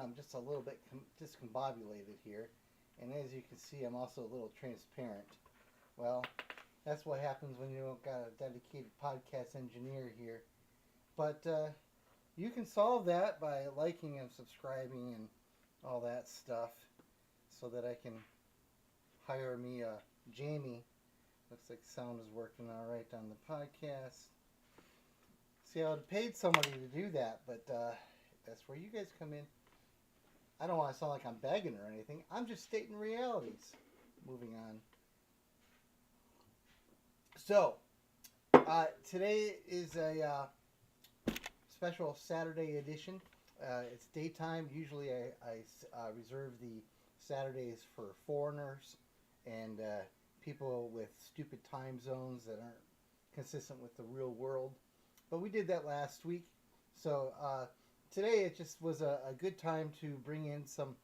I'm just a little bit discombobulated here, and as you can see, I'm also a little transparent. Well, that's what happens when you don't got a dedicated podcast engineer here. But you can solve that by liking and subscribing and all that stuff, so that I can hire me a Jamie. Looks like sound is working all right on the podcast. See, I would have paid somebody to do that, but that's where you guys come in. I don't want to sound like I'm begging or anything. I'm just stating realities. Moving on. So, today is a special Saturday edition. It's daytime. Usually I reserve the Saturdays for foreigners and people with stupid time zones that aren't consistent with the real world. But we did that last week. So today it just was a good time to bring in some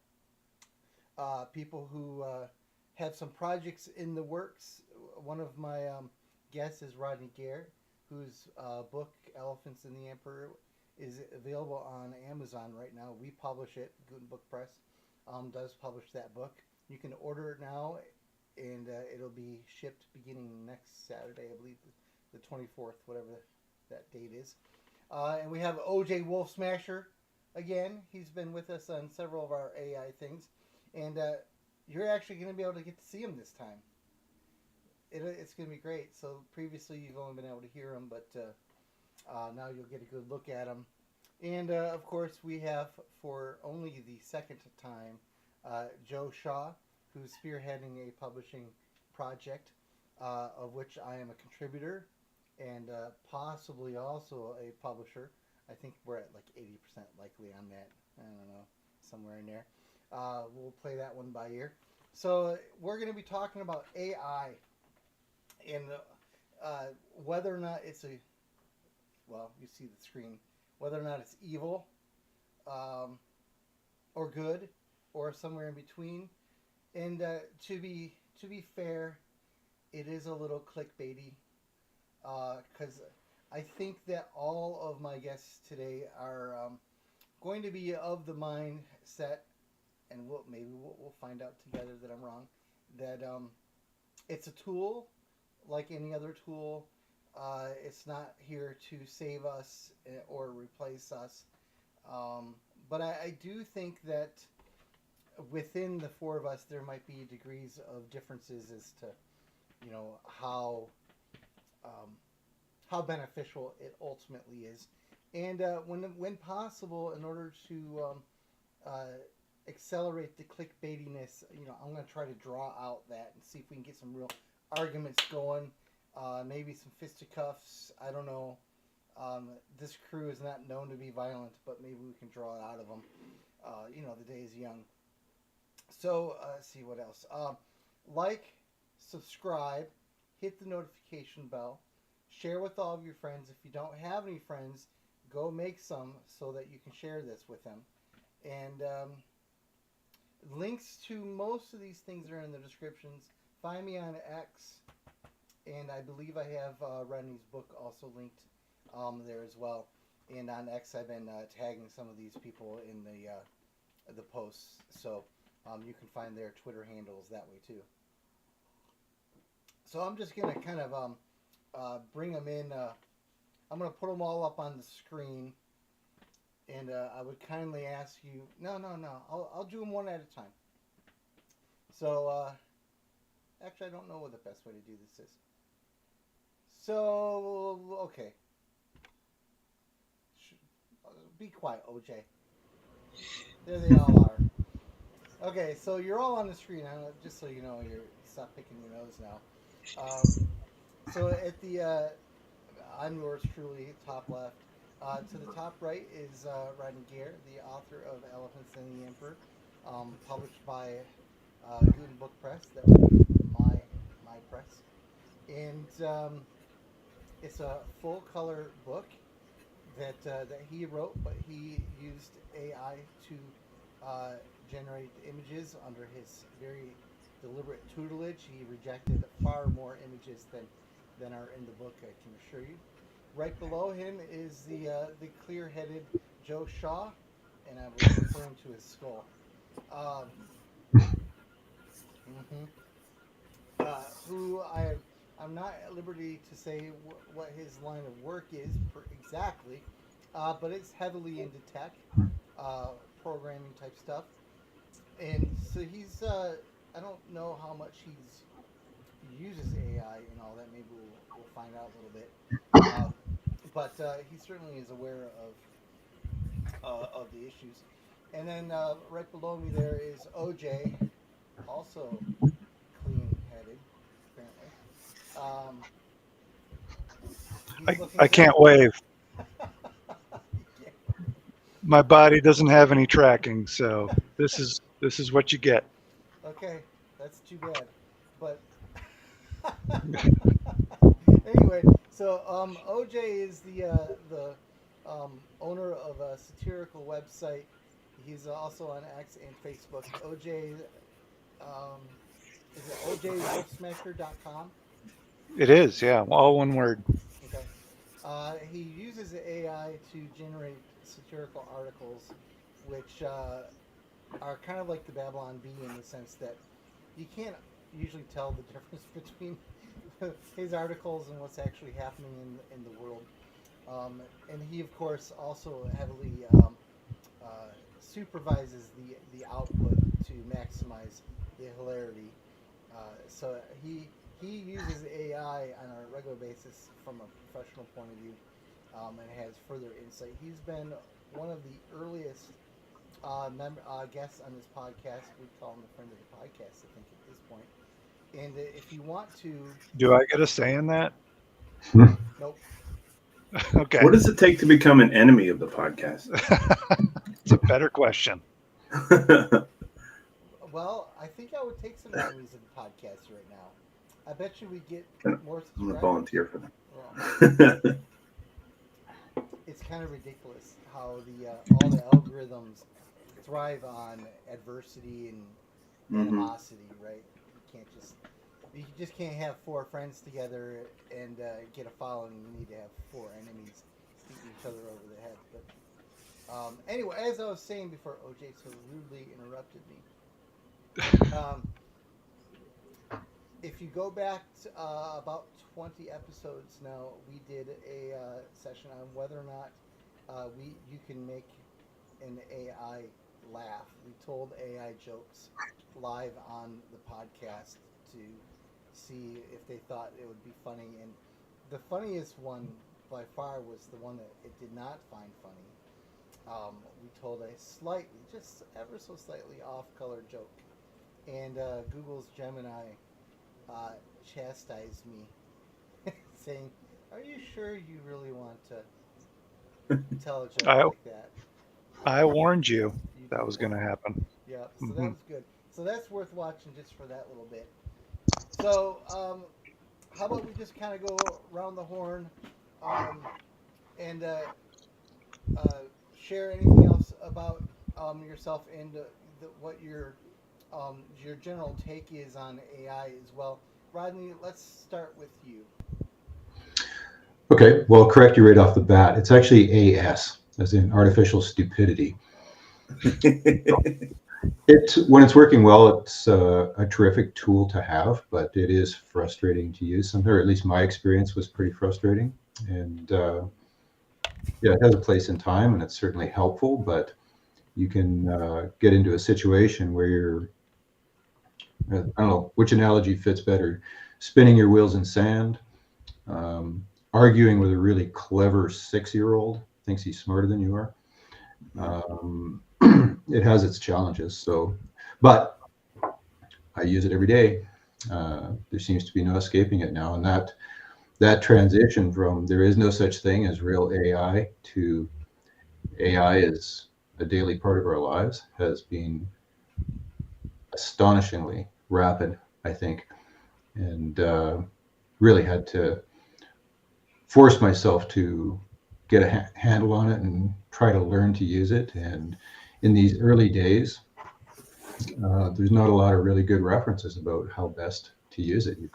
people who have some projects in the works. One of my guests is Rodney Gair, whose book, Elephants and the Emperor, is available on Amazon right now. We publish it. Guten Book Press does publish that book. You can order it now, and it'll be shipped beginning next Saturday, I believe, the 24th, whatever that date is. And we have OJ Wolfsmasher again. He's been with us on several of our AI things. And you're actually going to be able to get to see him this time. It's going to be great. So previously you've only been able to hear him, but now you'll get a good look at him. And of course we have, for only the second time, Joe Shaw, who's spearheading a publishing project of which I am a contributor. And possibly also a publisher. I think we're at like 80% likely on that. I don't know, somewhere in there. We'll play that one by ear. So we're going to be talking about AI and whether or not it's well, you see the screen, whether or not it's evil or good or somewhere in between. And to be fair, it is a little clickbaity. Because I think that all of my guests today are going to be of the mindset, and we'll find out together that I'm wrong, that it's a tool like any other tool. It's not here to save us or replace us. But I do think that within the four of us there might be degrees of differences as to, how beneficial it ultimately is, and when possible, in order to accelerate the clickbaitiness, I'm going to try to draw out that and see if we can get some real arguments going, maybe some fisticuffs. I don't know. This crew is not known to be violent, but maybe we can draw it out of them. The day is young. So let's see what else. Like, subscribe, hit the notification bell. Share with all of your friends. If you don't have any friends, go make some so that you can share this with them. And links to most of these things are in the descriptions. Find me on X, and I believe I have Rodney's book also linked there as well. And on X, I've been tagging some of these people in the posts, so you can find their Twitter handles that way too. So I'm just gonna kind of bring them in. I'm going to put them all up on the screen, and I would kindly ask you... No. I'll do them one at a time. So, actually, I don't know what the best way to do this is. So, okay. Be quiet, OJ. There they all are. Okay, so you're all on the screen. Just so you know, stop picking your nose now. So at the, I'm yours truly, top left. To the top right is Rodney Gair, the author of Elephants and the Emperor, published by Guten Book Press. That would be my press. And It's a full color book that he wrote, but he used AI to uh, generate images under his very deliberate tutelage. He rejected far more images than are in the book. I can assure you. Right below him is the clear-headed Joe Shaw, and I was referring to his skull. Um, mhm. Who I'm not at liberty to say what his line of work is exactly, but it's heavily into tech, uh, programming type stuff, and so he's I don't know how much he uses AI and all that. Maybe we'll find out a little bit, um, but he certainly is aware of the issues. And then right below me there is OJ, also clean-headed, apparently. Um, he's looking I for. can't wave. Yeah. My body doesn't have any tracking, so this is what you get. Okay, that's too bad. But anyway, so OJ is the owner of a satirical website. He's also on X and Facebook. OJ, um, is it OJWolfsmasher.com? It is, yeah, all one word. Okay. He uses AI to generate satirical articles, which are kind of like the Babylon Bee in the sense that you can't usually tell the difference between his articles and what's actually happening in the world. And he, of course, also heavily supervises the output to maximize the hilarity. So he uses AI on a regular basis from a professional point of view, and has further insight. He's been one of the earliest guests on this podcast. We call him a friend of the podcast, I think, at this point. And if you want to, Do I get a say in that? nope. Okay. What does it take to become an enemy of the podcast? It's a better question. Well, I think I would take some enemies of the podcast right now. I bet you we get I'm more going to subscribers. volunteer for Well, that. it's kind of ridiculous how the all the algorithms thrive on adversity and Hmm. animosity, right? You just can't have four friends together and get a following. You need to have four enemies beating each other over the head. But anyway, as I was saying before, OJ so rudely interrupted me. Um, if you go back to, about 20 episodes now, we did a session on whether or not we you can make an AI laugh. We told AI jokes live on the podcast to see if they thought it would be funny. And the funniest one by far was the one that it did not find funny. We told a slightly, just ever so slightly off color joke. And Google's Gemini uh, chastised me, saying, "Are you sure you really want to tell a joke I like that?" I warned you You that did was going to warn me. happen. Yeah, so that Hmm. was good. So that's worth watching just for that little bit. So, how about we just kind of go around the horn um, and uh, share anything else about yourself and what your general take is on AI as well. Rodney, let's start with you. Okay, well, I'll correct you right off the bat. It's actually AS, as in artificial stupidity. Oh, It's when it's working well, it's a terrific tool to have, but it is frustrating to use. Sometimes, or at least my experience was pretty frustrating. And yeah, it has a place in time, and it's certainly helpful. But you can get into a situation where you're, I don't know which analogy fits better, spinning your wheels in sand, arguing with a really clever 6-year-old, thinks he's smarter than you are. Um, it has its challenges. So, but I use it every day. There seems to be no escaping it now, and that transition from there is no such thing as real AI to AI is a daily part of our lives has been astonishingly rapid, I think, and really had to forced myself to get a handle on it and try to learn to use it. And in these early days, there's not a lot of really good references about how best to use it. You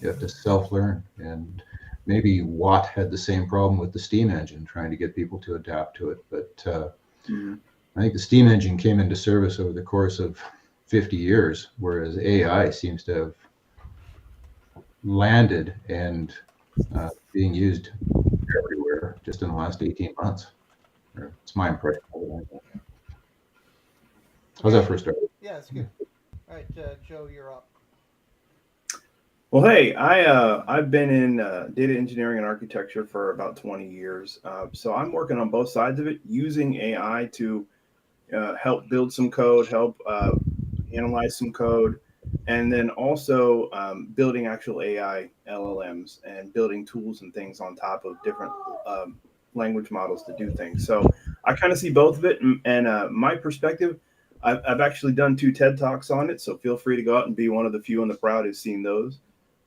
have to self-learn. And maybe Watt had the same problem with the steam engine, trying to get people to adapt to it. But I think the steam engine came into service over the course of 50 years, whereas AI seems to have landed and being used everywhere just in the last 18 months. It's my impression. How's that first start? Yeah, that's good. All right, Joe, you're up. Well, hey, I've been in data engineering and architecture for about 20 years. So I'm working on both sides of it, using AI to help build some code, help analyze some code, and then also building actual AI LLMs and building tools and things on top of different language models to do things. So I kind of see both of it, and my perspective. I've actually done 2 TED Talks on it, so feel free to go out and be one of the few in the crowd who's seen those.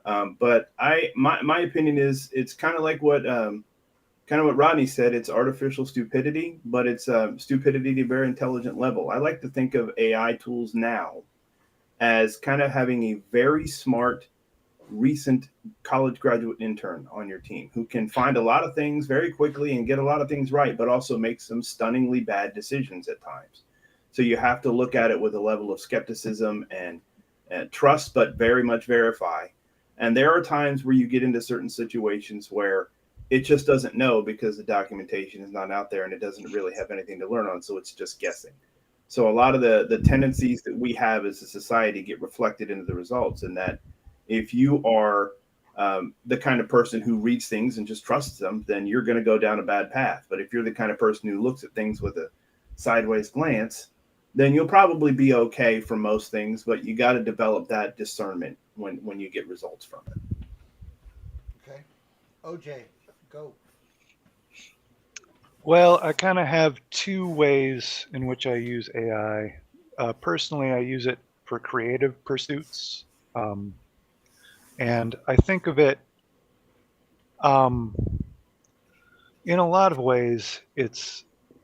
But my opinion is it's kind of like what Rodney said. It's artificial stupidity, but it's stupidity to a very intelligent level. I like to think of AI tools now as kind of having a very smart, recent college graduate intern on your team who can find a lot of things very quickly and get a lot of things right, but also make some stunningly bad decisions at times. So you have to look at it with a level of skepticism and trust, but very much verify. And there are times where you get into certain situations where it just doesn't know because the documentation is not out there and it doesn't really have anything to learn on. So it's just guessing. So a lot of the tendencies that we have as a society get reflected into the results. And that if you are the kind of person who reads things and just trusts them, then you're going to go down a bad path. But if you're the kind of person who looks at things with a sideways glance, then you'll probably be okay for most things, but you got to develop that discernment when you get results from it. Okay. OJ, go. Well, I kind of have 2 ways in which I use AI. Personally, I use it for creative pursuits. And I think of it in a lot of ways,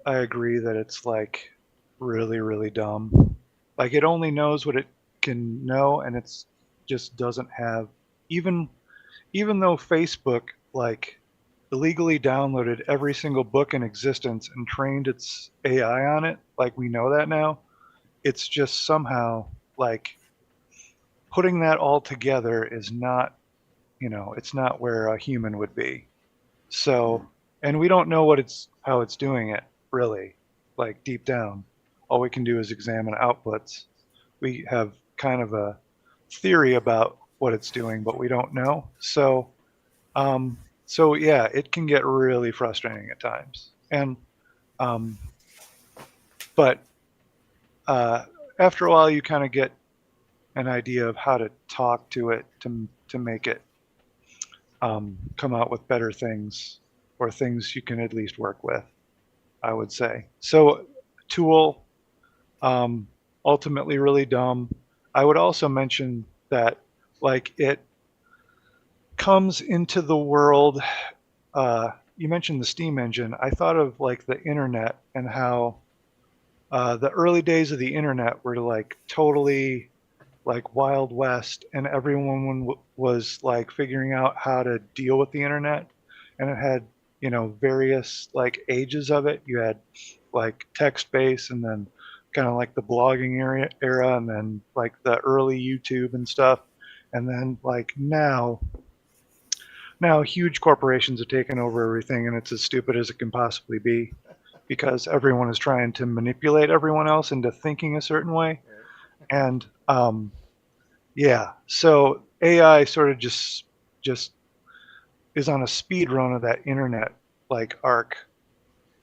I agree that it's like really, really dumb. Like it only knows what it can know, and it's just doesn't have even though Facebook like illegally downloaded every single book in existence and trained its AI on it, like we know that now, it's just somehow like putting that all together is not, it's not where a human would be. So, and we don't know how it's doing it really, like deep down. All we can do is examine outputs. We have kind of a theory about what it's doing, but we don't know. So, so yeah, it can get really frustrating at times. And, but after a while, you kind of get an idea of how to talk to it to make it come out with better things or things you can at least work with, I would say. So tool, ultimately really dumb. I would also mention that like it comes into the world. You mentioned the steam engine. I thought of like the internet and how the early days of the internet were like totally like Wild West, and everyone was like figuring out how to deal with the internet, and it had various like ages of it. You had like text based, and then kind of like the blogging era, and then like the early YouTube and stuff, and then like now huge corporations have taken over everything, and it's as stupid as it can possibly be because everyone is trying to manipulate everyone else into thinking a certain way. And yeah, so AI sort of just is on a speed run of that internet like arc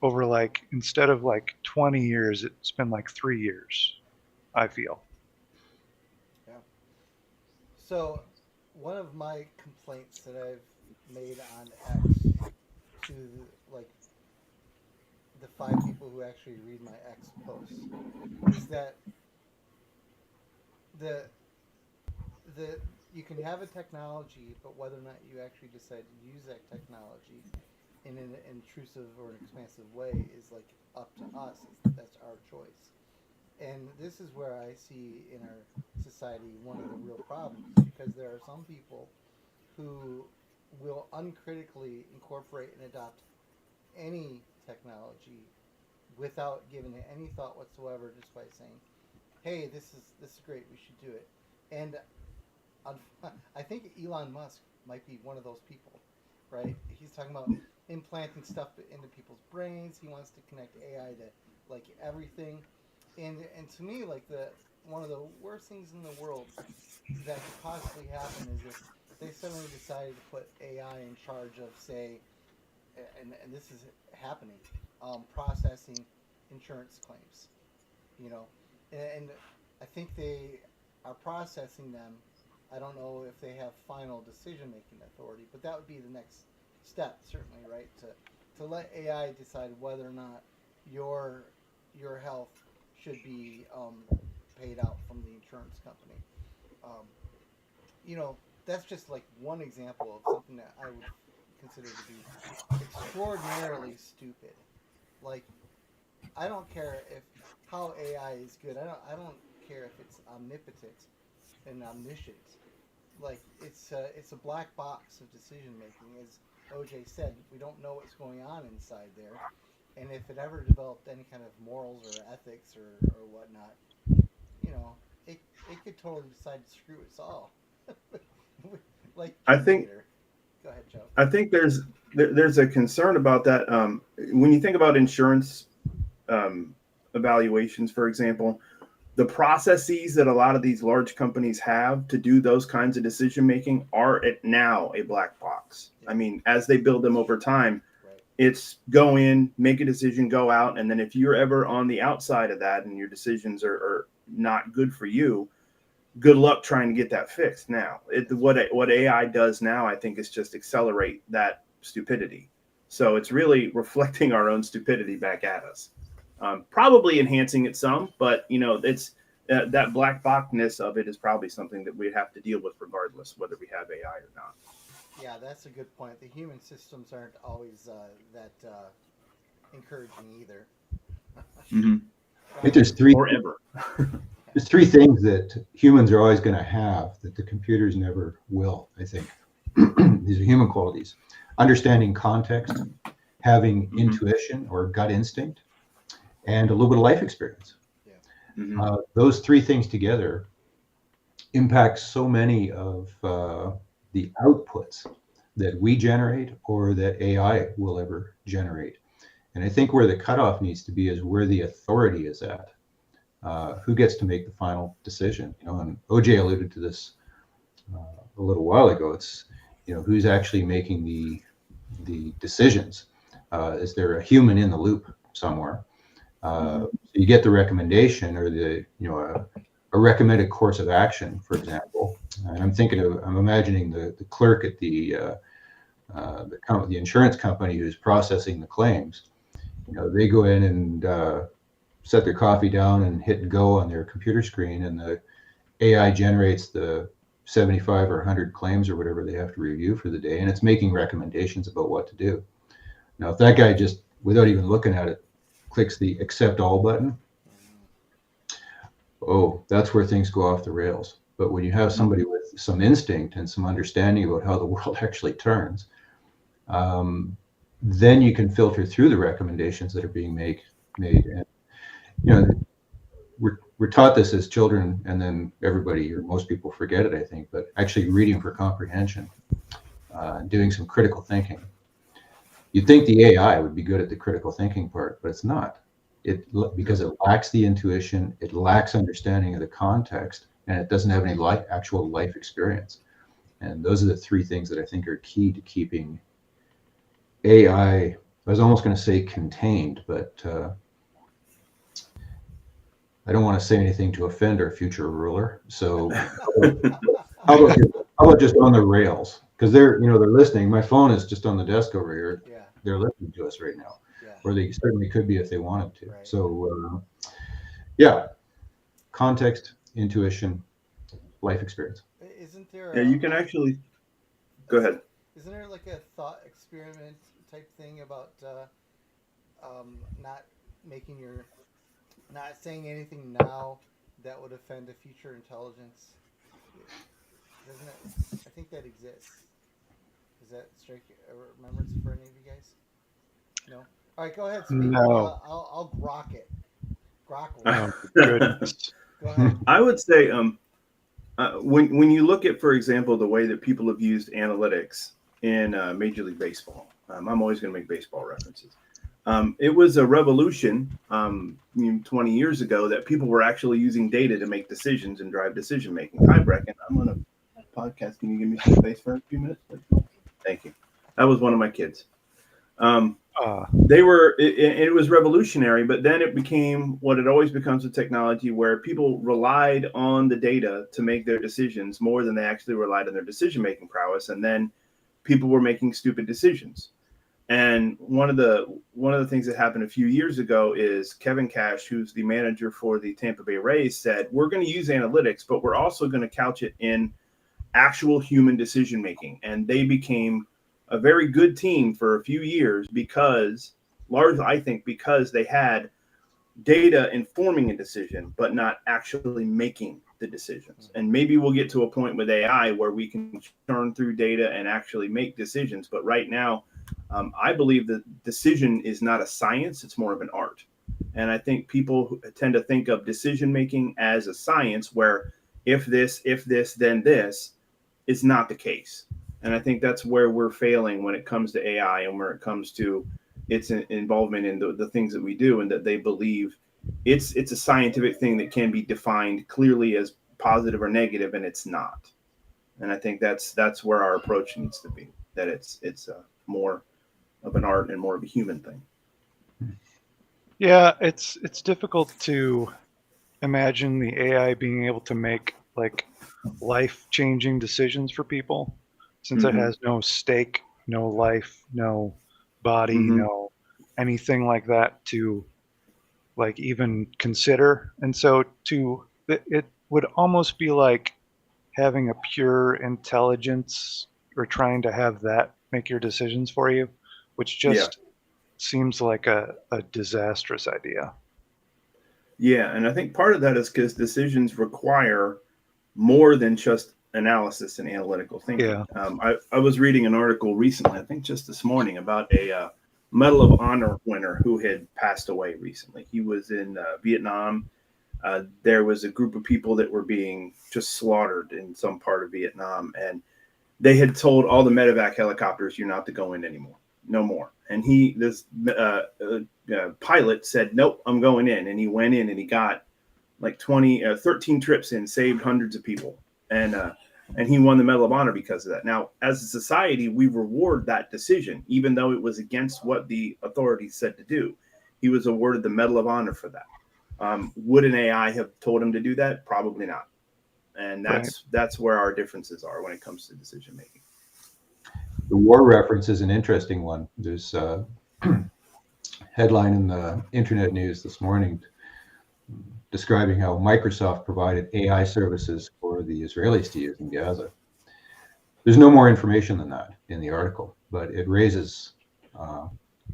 over like instead of like 20 years, it's been like 3 years, I feel. Yeah. So, one of my complaints that I've made on X to like the 5 people who actually read my X posts is that the the you can have a technology, but whether or not you actually decide to use that technology in an intrusive or an expansive way is like up to us. That's our choice. And this is where I see in our society one of the real problems, because there are some people who will uncritically incorporate and adopt any technology without giving it any thought whatsoever, just by saying, "Hey, this is great. We should do it." And I think Elon Musk might be one of those people, right? He's talking about implanting stuff into people's brains. He wants to connect AI to like everything, and to me, like one of the worst things in the world that could possibly happen is if they suddenly decided to put AI in charge of, say, and this is happening, processing insurance claims, you know, and I think they are processing them. I don't know if they have final decision-making authority, but that would be the next step, certainly, right? To let AI decide whether or not your health should be paid out from the insurance company. Um, you know, that's just like one example of something that I would consider to be extraordinarily stupid. Like, I don't care if how AI is good. I don't care if it's omnipotent and omniscient. Like, it's a black box of decision making. As OJ said, we don't know what's going on inside there, and if it ever developed any kind of morals or ethics or whatnot, you know, it could totally decide to screw us all. Like I think Terminator. Go ahead, Joe. I think there's a concern about that. When you think about insurance evaluations, for example, the processes that a lot of these large companies have to do those kinds of decision making are now a black box. Yeah. I mean, as they build them over time, Right. it's go in, make a decision, go out, and then if you're ever on the outside of that and your decisions are not good for you, good luck trying to get that fixed. Now, what AI does now, I think, is just accelerate that stupidity. So it's really reflecting our own stupidity back at us. Probably enhancing it some, but you know, it's that black boxness of it is probably something that we'd have to deal with regardless whether we have AI or not. Yeah, that's a good point. The human systems aren't always that encouraging either. Mm-hmm. I think there's three Or ever. there's three things that humans are always going to have that the computers never will, I think. These are human qualities: understanding context, having intuition or gut instinct, and a little bit of life experience. Yeah. Mm-hmm. Those three things together impact so many of the outputs that we generate or that AI will ever generate. And I think where the cutoff needs to be is where the authority is at. Who gets to make the final decision? You know, and OJ alluded to this a little while ago. It's, you know, who's actually making the decisions. Is there a human in the loop somewhere? So you get the recommendation or the, you know, a recommended course of action, for example. And I'm imagining the clerk at the insurance company who's processing the claims. You know, they go in and set their coffee down and hit go on their computer screen, and the AI generates the 75 or 100 claims or whatever they have to review for the day, and it's making recommendations about what to do. Now, if that guy just, without even looking at it, clicks the accept all button, oh, that's where things go off the rails. But when you have somebody with some instinct and some understanding about how the world actually turns, then you can filter through the recommendations that are being made. And, you know, we're taught this as children, and then everybody or most people forget it, I think, but actually reading for comprehension, doing some critical thinking. You'd think the AI would be good at the critical thinking part, but it's not. Because it lacks the intuition, it lacks understanding of the context, and it doesn't have any actual life experience. And those are the three things that I think are key to keeping AI, I was almost going to say contained, but I don't want to say anything to offend our future ruler. So how about just on the rails? Because they're listening. My phone is just on the desk over here. Yeah. They're listening to us right now. Yeah. Or they certainly could be if they wanted to. Right. So, yeah, context, intuition, life experience. isn't there? Yeah, you can actually go ahead. Isn't there like a thought experiment type thing about not making your, not saying anything now that would offend a future intelligence? Doesn't it? I think that exists. Does that strike a remembrance for any of you guys? No. All right, go ahead, speak. No. I'll grok it. Grok Oh, it. goodness. Go ahead. I would say when you look at, for example, the way that people have used analytics in Major League Baseball, I'm always going to make baseball references. It was a revolution 20 years ago that people were actually using data to make decisions and drive decision making. Hi, Brecken. I'm on a podcast. Can you give me some space for a few minutes, please? Thank you. That was one of my kids. It was revolutionary, but then it became what it always becomes with technology, where people relied on the data to make their decisions more than they actually relied on their decision-making prowess. And then people were making stupid decisions. And one of the things that happened a few years ago is Kevin Cash, who's the manager for the Tampa Bay Rays, said, we're going to use analytics, but we're also going to couch it in actual human decision-making. And they became a very good team for a few years I think because they had data informing a decision, but not actually making the decisions. And maybe we'll get to a point with AI where we can churn through data and actually make decisions. But right now, I believe that decision is not a science, it's more of an art. And I think people tend to think of decision making as a science where if this, then this is not the case. And I think that's where we're failing when it comes to AI and where it comes to its involvement in the things that we do, and that they believe it's a scientific thing that can be defined clearly as positive or negative, and it's not. And I think that's where our approach needs to be, that it's more of an art and more of a human thing. Yeah, it's difficult to imagine the AI being able to make like life-changing decisions for people, since it has no stake, no life, no body, no anything like that to like even consider. And so it would almost be like having a pure intelligence or trying to have that make your decisions for you, which just seems like a disastrous idea. Yeah, and I think part of that is because decisions require more than just analysis and analytical thinking. Yeah. I was reading an article recently, I think just this morning, about a Medal of Honor winner who had passed away recently. He was in Vietnam. There was a group of people that were being just slaughtered in some part of Vietnam, and they had told all the medevac helicopters, "You're not to go in anymore, no more." And this pilot said, "Nope, I'm going in." And he went in and he got like 13 trips in, saved hundreds of people. And he won the Medal of Honor because of that. Now, as a society, we reward that decision, even though it was against what the authorities said to do. He was awarded the Medal of Honor for that. Would an AI have told him to do that? Probably not. And that's where our differences are when it comes to decision making. The war reference is an interesting one. There's a headline in the internet news this morning describing how Microsoft provided AI services for the Israelis to use in Gaza. There's no more information than that in the article, but it raises a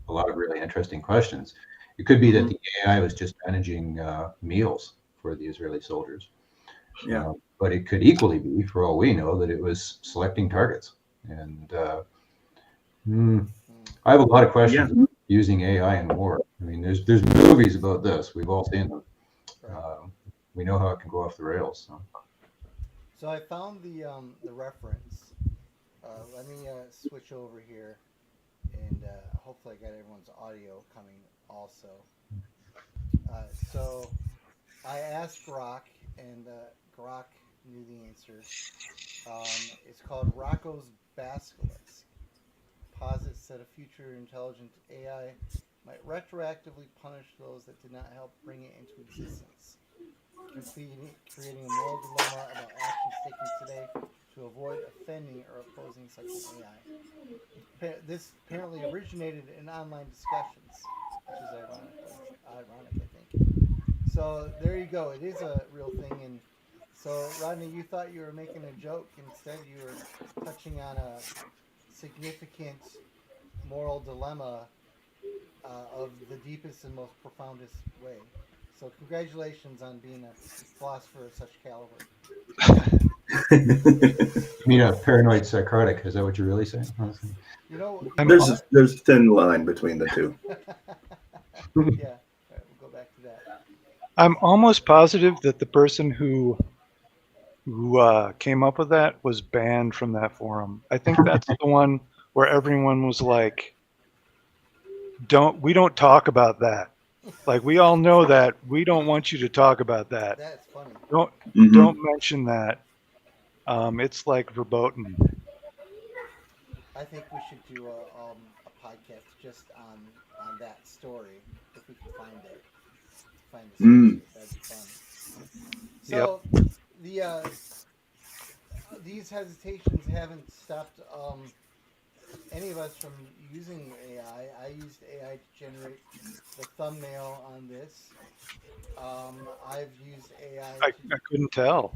lot of really interesting questions. It could be that the AI was just managing meals for the Israeli soldiers. Yeah. But it could equally be, for all we know, that it was selecting targets. And I have a lot of questions about using AI in war. I mean, there's movies about this. We've all seen them. We know how it can go off the rails. So I found the reference. Let me switch over here, and hopefully I got everyone's audio coming also. So I asked Grok, and Grok knew the answer. It's called Rocco's Basilisk. Posits that a future intelligent AI might retroactively punish those that did not help bring it into existence, creating a moral dilemma about actions taken today to avoid offending or opposing such an AI. This apparently originated in online discussions, which is ironic, I think. So there you go. It is a real thing, and So, Rodney, you thought you were making a joke. Instead, you were touching on a significant moral dilemma of the deepest and most profoundest way. So, congratulations on being a philosopher of such caliber. I mean, a paranoid psychotic. Is that what you're really saying? You know I'm what? There's a thin line between the two. Yeah, all right, we'll go back to that. I'm almost positive that the person who came up with that was banned from that forum. I think that's the one where everyone was like, we don't talk about that. Like, we all know that. We don't want you to talk about that. That's funny. Don't Mhm. don't mention that. It's like verboten. I think we should do a podcast just on that story if we can find it. Find the source. That'd be fun. So the these hesitations haven't stopped any of us from using AI. I used AI to generate the thumbnail on this. I've used AI I to. couldn't tell.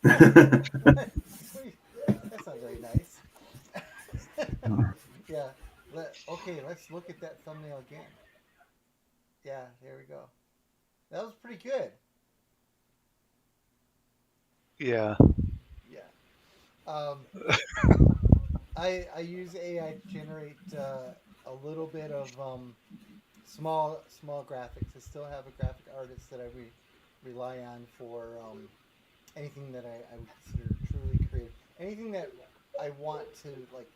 That's not very nice. Yeah. Okay, let's look at that thumbnail again. Yeah, there we go. That was pretty good. Yeah. Yeah. Um, I use AI to generate a little bit of small graphics. I still have a graphic artist that I rely on for anything that I would consider truly creative. Anything that I want to like,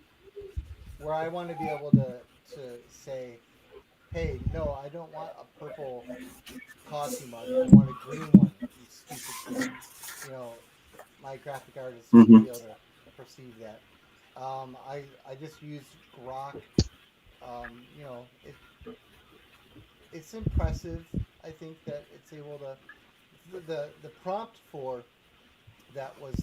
where I want to be able to say, hey, no, I don't want a purple coffee mug. I want a green one. You stupid kid. You know, my graphic artist should Mhm. be able to perceive that. I just use Grok. You know, it's impressive. I think that it's able to. The prompt for that was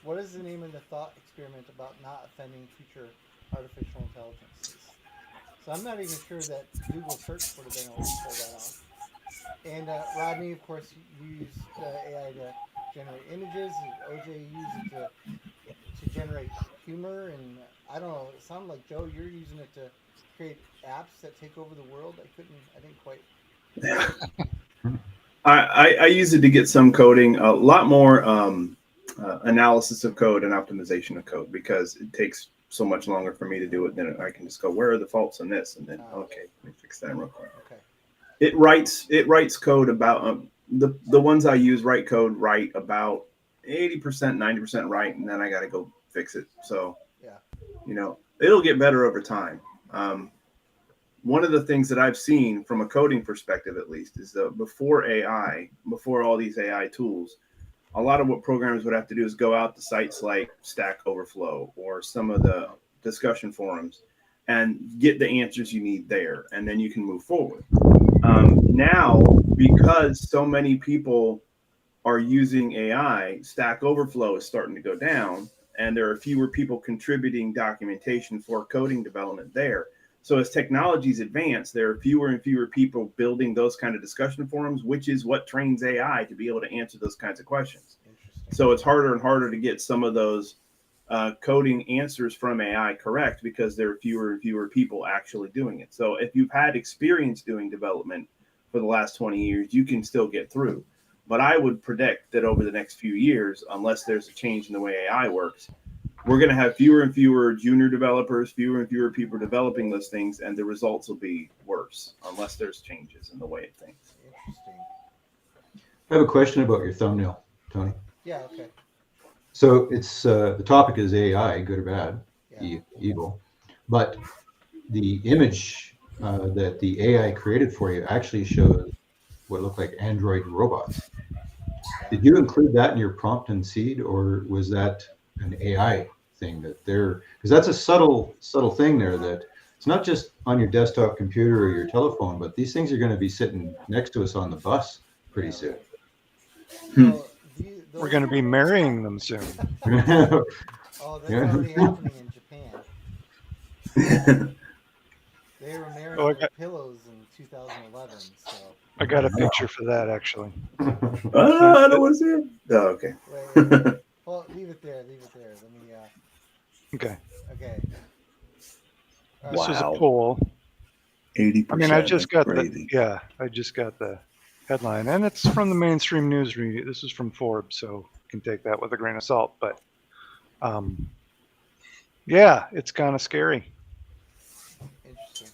what is the name of the thought experiment about not offending future artificial intelligences? So I'm not even sure that Google search would have been able to pull that off. And Rodney, of course, used AI to generate images. OJ used it to generate humor, and I don't know. It sounded like Joe, you're using it to create apps that take over the world. I didn't quite. I use it to get some coding, a lot more analysis of code and optimization of code because it takes so much longer for me to do it than I can just go, where are the faults in this? And then, okay, let me fix that real quick. Okay. It writes code about the ones I use write code right about 80%, 90% right, and then I got to go fix it. So, Yeah. you know, it'll get better over time. One of the things that I've seen from a coding perspective, at least, is that before all these AI tools, a lot of what programmers would have to do is go out to sites like Stack Overflow or some of the discussion forums and get the answers you need there, and then you can move forward. Now, because so many people are using AI, Stack Overflow is starting to go down, and there are fewer people contributing documentation for coding development there. So as technologies advance, there are fewer and fewer people building those kind of discussion forums, which is what trains AI to be able to answer those kinds of questions. So it's harder and harder to get some of those coding answers from AI correct because there are fewer and fewer people actually doing it. So if you've had experience doing development for the last 20 years, you can still get through. But I would predict that over the next few years, unless there's a change in the way AI works, we're going to have fewer and fewer junior developers, fewer and fewer people developing those things, and the results will be worse unless there's changes in the way it thinks. Interesting. I have a question about your thumbnail, Tony. Yeah. Okay. So it's the topic is AI, good or bad, Yeah. evil, but the image that the AI created for you actually shows what look like android robots. Did you include that in your prompt and seed, or was that an AI thing that they're, because that's a subtle thing there, that it's not just on your desktop computer or your telephone, but these things are going to be sitting next to us on the bus pretty soon. Well, We're going to be marrying them soon. Oh, that's Yeah. already happening in Japan. They were marrying Oh, their pillows in 2011. So I got a picture for that actually. I don't want to see it. Oh, okay. Wait. Well, leave it there. Leave it there. Let me. Okay. Okay. This was a Wow. poll. 80%. I mean, I just got crazy. I just got the headline, and it's from the mainstream news media. This is from Forbes, so you can take that with a grain of salt. But yeah, it's kind of scary. Interesting.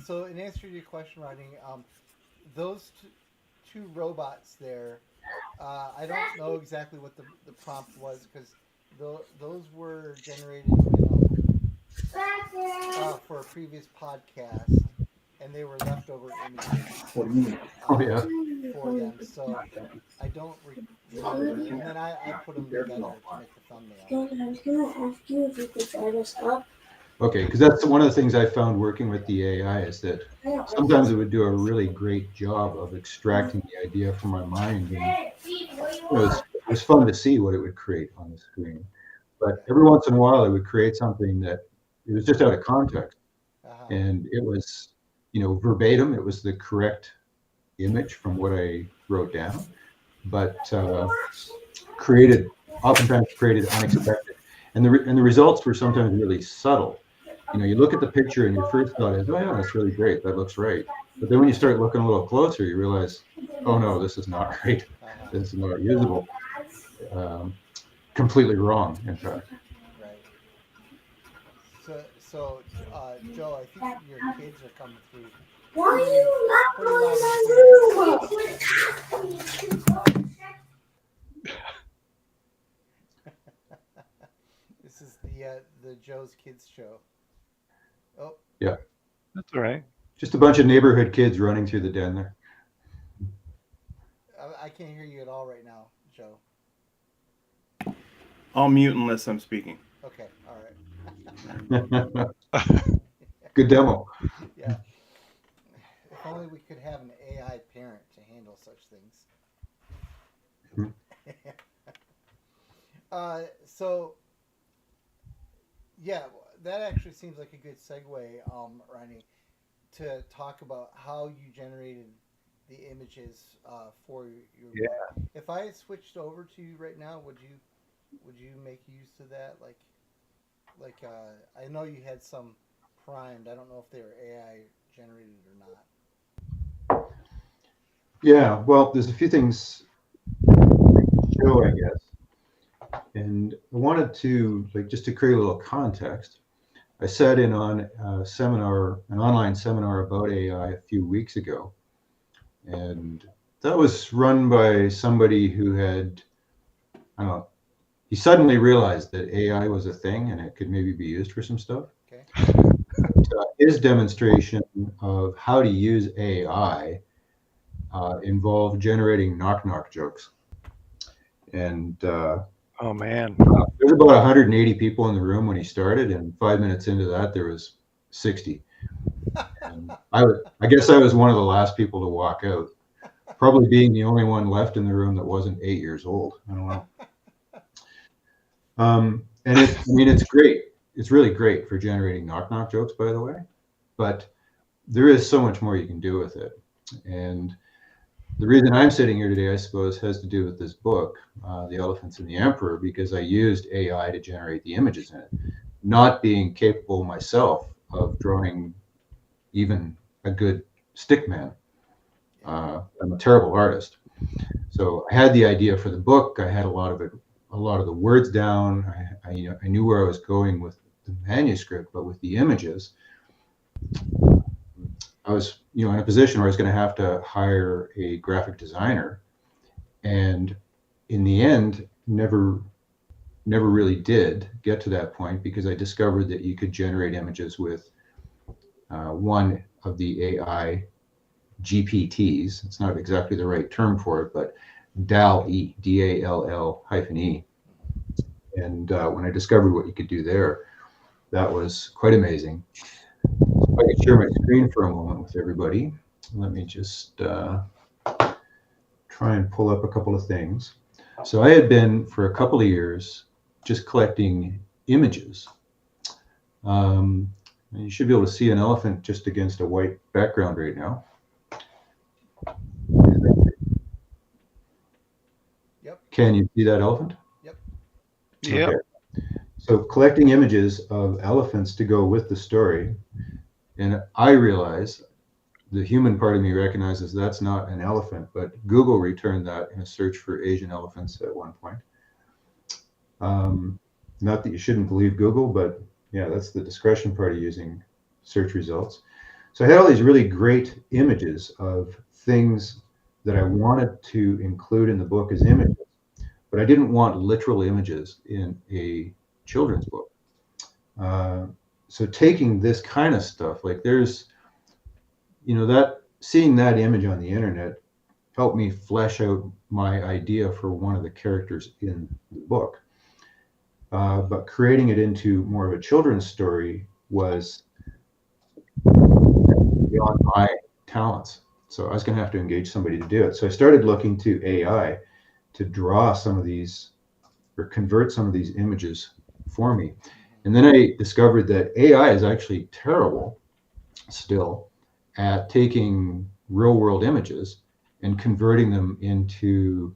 So, in answer to your question, Rodney, those two robots there, I don't know exactly what the prompt was because those were generated for a previous podcast, and they were leftover images What do you mean? Oh, yeah. for them. So I don't remember. And then I put them together to make the thumbnail. I was gonna ask you if you could set us up. Okay, because that's one of the things I found working with the AI is that sometimes it would do a really great job of extracting the idea from my mind. And it was fun to see what it would create on the screen. But every once in a while, it would create something that it was just out of context. And it was, verbatim. It was the correct image from what I wrote down, but oftentimes created unexpected. And the results were sometimes really subtle. You look at the picture and your first thought is, oh yeah, that's really great. That looks right. But then when you start looking a little closer, you realize, oh no, this is not right. This is not usable. Completely wrong, in fact. Right. So, Joe, I think your kids are coming through. Why are you laughing? This is the Joe's Kids show. Oh. Yeah. That's all right. Just a bunch of neighborhood kids running through the den there. I can't hear you at all right now, Joe. I'll mute unless I'm speaking. Okay, all right. Good demo. Yeah. If only we could have an AI parent to handle such things. So, yeah, that actually seems like a good segue, Rodney, to talk about how you generated the images for your book. If I had switched over to you right now, would you make use of that? Like I know you had some primed. I don't know if they were AI generated or not. Yeah, well, there's a few things to show, I guess. And I wanted to, just to create a little context, I sat in on an online seminar about AI a few weeks ago. And that was run by somebody who had, I don't know, he suddenly realized that AI was a thing and it could maybe be used for some stuff. Okay. But, his demonstration of how to use AI involved generating knock-knock jokes. And Oh man. there's about 180 people in the room when he started, and 5 minutes into that, there was 60. And I guess I was one of the last people to walk out, probably being the only one left in the room that wasn't 8 years old. I don't know. And it's great. It's really great for generating knock-knock jokes, by the way. But there is so much more you can do with it. And the reason I'm sitting here today, I suppose, has to do with this book, The Elephants and the Emperor, because I used AI to generate the images in it, not being capable myself of drawing even a good stick man. I'm a terrible artist. So I had the idea for the book. I had a lot of the words down. I knew where I was going with the manuscript, but with the images, I was, in a position where I was going to have to hire a graphic designer, and in the end, never really did get to that point because I discovered that you could generate images with one of the AI GPTs. It's not exactly the right term for it, but DALL-E, DALL-E. And when I discovered what you could do there, that was quite amazing. If I could share my screen for a moment with everybody. Let me just try and pull up a couple of things. So I had been for a couple of years just collecting images. You should be able to see an elephant just against a white background right now. Can you see that elephant? Yep. Yep. Okay. So collecting images of elephants to go with the story, and I realize the human part of me recognizes that's not an elephant, but Google returned that in a search for Asian elephants at one point. Not that you shouldn't believe Google, but yeah, that's the discretion part of using search results. So I had all these really great images of things that I wanted to include in the book as images, but I didn't want literal images in a children's book. So taking this kind of stuff, like there's, that seeing that image on the internet helped me flesh out my idea for one of the characters in the book. But creating it into more of a children's story was beyond my talents. So I was going to have to engage somebody to do it. So I started looking to AI to draw some of these or convert some of these images for me. And then I discovered that AI is actually terrible still at taking real world images and converting them into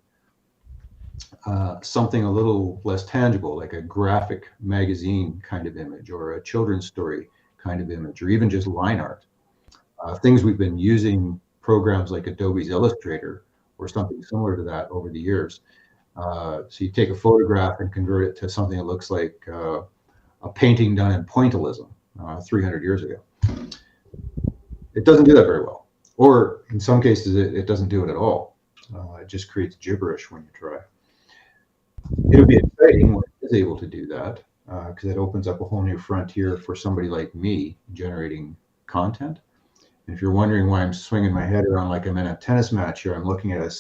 something a little less tangible, like a graphic magazine kind of image or a children's story kind of image, or even just line art. Things we've been using programs like Adobe's Illustrator or something similar to that over the years. So you take a photograph and convert it to something that looks like a painting done in pointillism 300 years ago. It doesn't do that very well. Or in some cases, it doesn't do it at all. It just creates gibberish when you try. It'll be exciting when it is able to do that, because it opens up a whole new frontier for somebody like me generating content. And if you're wondering why I'm swinging my head around like I'm in a tennis match here, I'm looking at a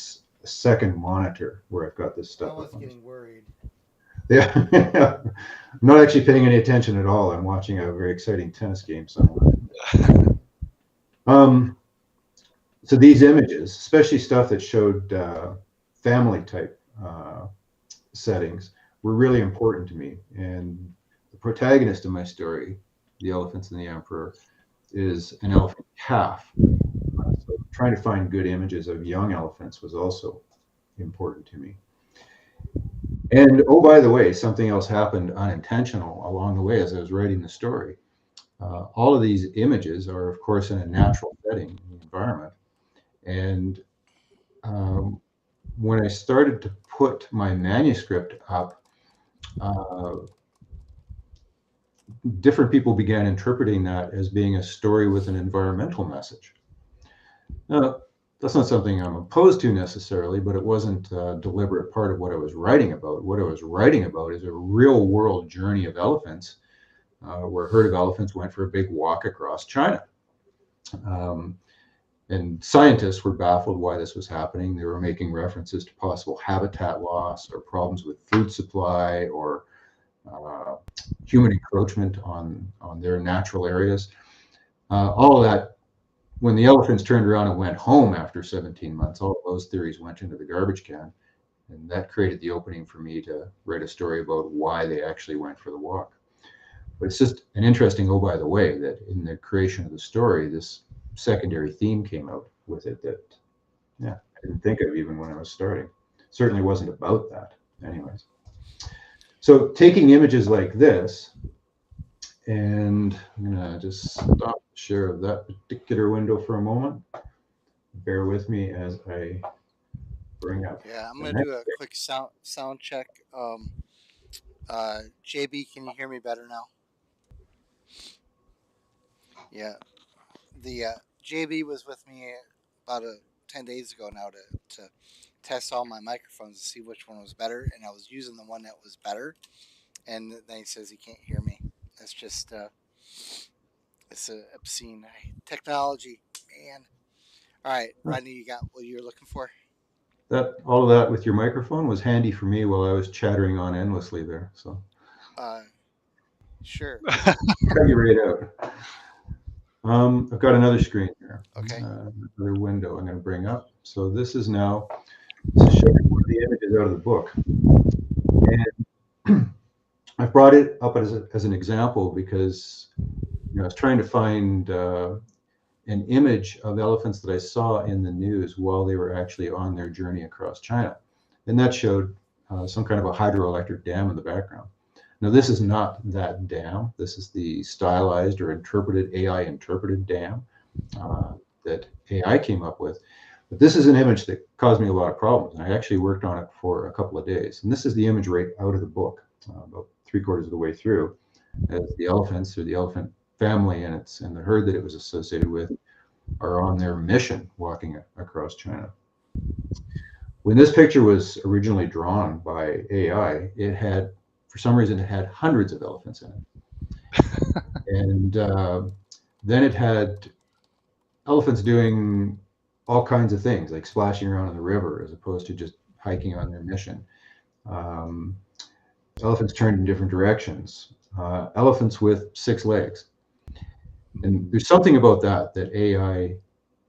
second monitor where I've got this stuff. I was getting worried. Yeah, I'm not actually paying any attention at all. I'm watching a very exciting tennis game somewhere. So these images, especially stuff that showed family type settings, were really important to me. And the protagonist of my story, The Elephants and the Emperor, is an elephant calf. So trying to find good images of young elephants was also important to me. And oh, by the way, something else happened unintentional along the way as I was writing the story. All of these images are, of course, in a natural setting, in the environment. And when I started to put my manuscript up, different people began interpreting that as being a story with an environmental message. Now, that's not something I'm opposed to necessarily, but it wasn't a deliberate part of what I was writing about. What I was writing about is a real world journey of elephants, where a herd of elephants went for a big walk across China. And scientists were baffled why this was happening. They were making references to possible habitat loss or problems with food supply or human encroachment on their natural areas. All of that, when the elephants turned around and went home after 17 months, all of those theories went into the garbage can. And that created the opening for me to write a story about why they actually went for the walk. But it's just an interesting, oh, by the way, that in the creation of the story, this secondary theme came out with it that, yeah, I didn't think of even when I was starting. Certainly wasn't about that anyways. So taking images like this, and I'm gonna just stop the share of that particular window for a moment. Bear with me as I bring up. Yeah, I'm gonna do a quick sound check. JB, can you hear me better now? Yeah, the JB was with me about 10 days ago now to test all my microphones to see which one was better, and I was using the one that was better, and then he says he can't hear me. That's just it's obscene technology, man. All right, Rodney, you got what you're looking for? That all of that with your microphone was handy for me while I was chattering on endlessly there. So sure. Cut you right out. I've got another screen here. Okay. Another window I'm going to bring up. So this is now to show you one of the images out of the book. And I've brought it up as an example because I was trying to find an image of elephants that I saw in the news while they were actually on their journey across China. And that showed some kind of a hydroelectric dam in the background. Now, this is not that dam. This is the stylized or interpreted, AI interpreted dam that AI came up with. But this is an image that caused me a lot of problems. And I actually worked on it for a couple of days. And this is the image right out of the book, about 3/4 of the way through, as the elephants, or the elephant family and the herd that it was associated with, are on their mission walking across China. When this picture was originally drawn by AI, it had, for some reason, it had hundreds of elephants in it. And then it had elephants doing all kinds of things, like splashing around in the river, as opposed to just hiking on their mission. Elephants turned in different directions. Elephants with 6 legs. And there's something about that AI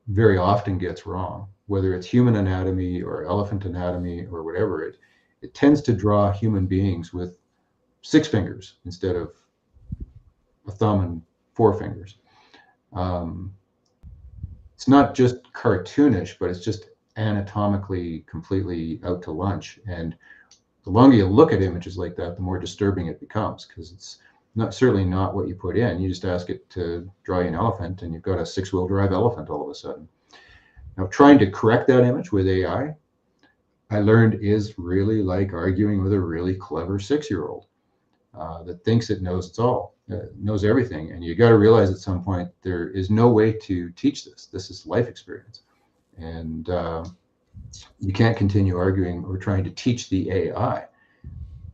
very often gets wrong, whether it's human anatomy or elephant anatomy or whatever. It tends to draw human beings with 6 fingers instead of a thumb and 4 fingers. It's not just cartoonish, but it's just anatomically completely out to lunch. And the longer you look at images like that, the more disturbing it becomes, because it's certainly not what you put in. You just ask it to draw you an elephant, and you've got a 6-wheel drive elephant all of a sudden. Now, trying to correct that image with AI, I learned, is really like arguing with a really clever 6-year-old that thinks it knows it's all, knows everything. And you got to realize at some point there is no way to teach this. This is life experience, and you can't continue arguing or trying to teach the AI.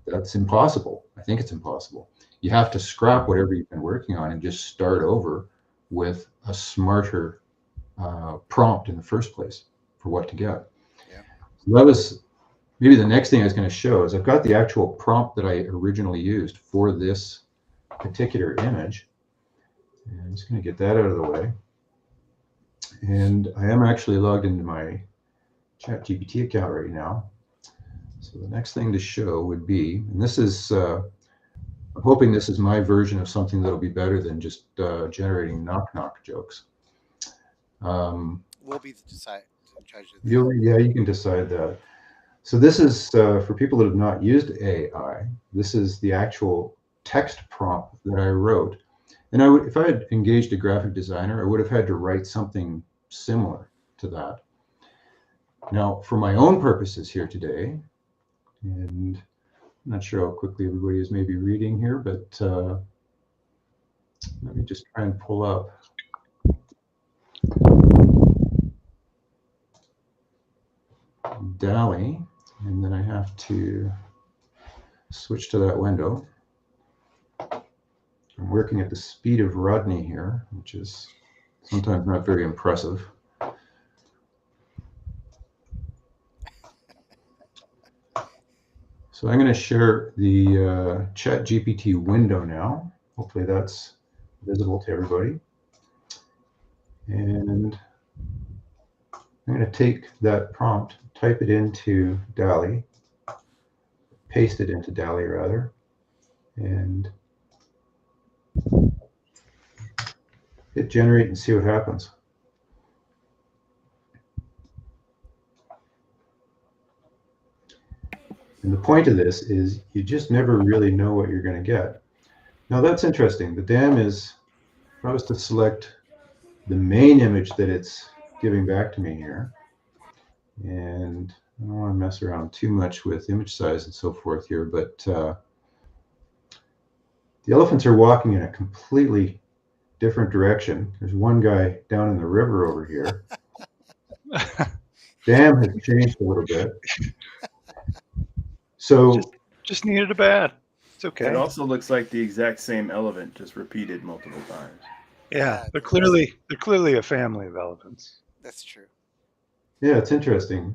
That's impossible. I think it's impossible. You have to scrap whatever you've been working on and just start over with a smarter prompt in the first place for what to get. Yeah. So that was maybe the next thing I was going to show. Is I've got the actual prompt that I originally used for this particular image. And I'm just going to get that out of the way. And I am actually logged into my ChatGPT account right now. So the next thing to show would be, and this is, I'm hoping this is my version of something that'll be better than just generating knock-knock jokes. We'll be the judge of that. Yeah, you can decide that. So this is, for people that have not used AI, this is the actual text prompt that I wrote. And if I had engaged a graphic designer, I would have had to write something similar to that. Now, for my own purposes here today, and I'm not sure how quickly everybody is maybe reading here, but let me just try and pull up. DALL-E, and then I have to switch to that window. I'm working at the speed of Rodney here, which is sometimes not very impressive. So I'm going to share the ChatGPT window now. Hopefully that's visible to everybody. And I'm going to take that prompt, type it into DALL-E, paste it into DALL-E rather, and hit generate and see what happens. And the point of this is you just never really know what you're going to get. Now that's interesting. The dam is, if I was to select the main image that it's giving back to me here, and I don't want to mess around too much with image size and so forth here, but the elephants are walking in a completely different direction. There's one guy down in the river over here. Dam has changed a little bit. So just needed a bat. It's okay. It also looks like the exact same elephant, just repeated multiple times. Yeah, they're clearly a family of elephants. That's true. Yeah, it's interesting.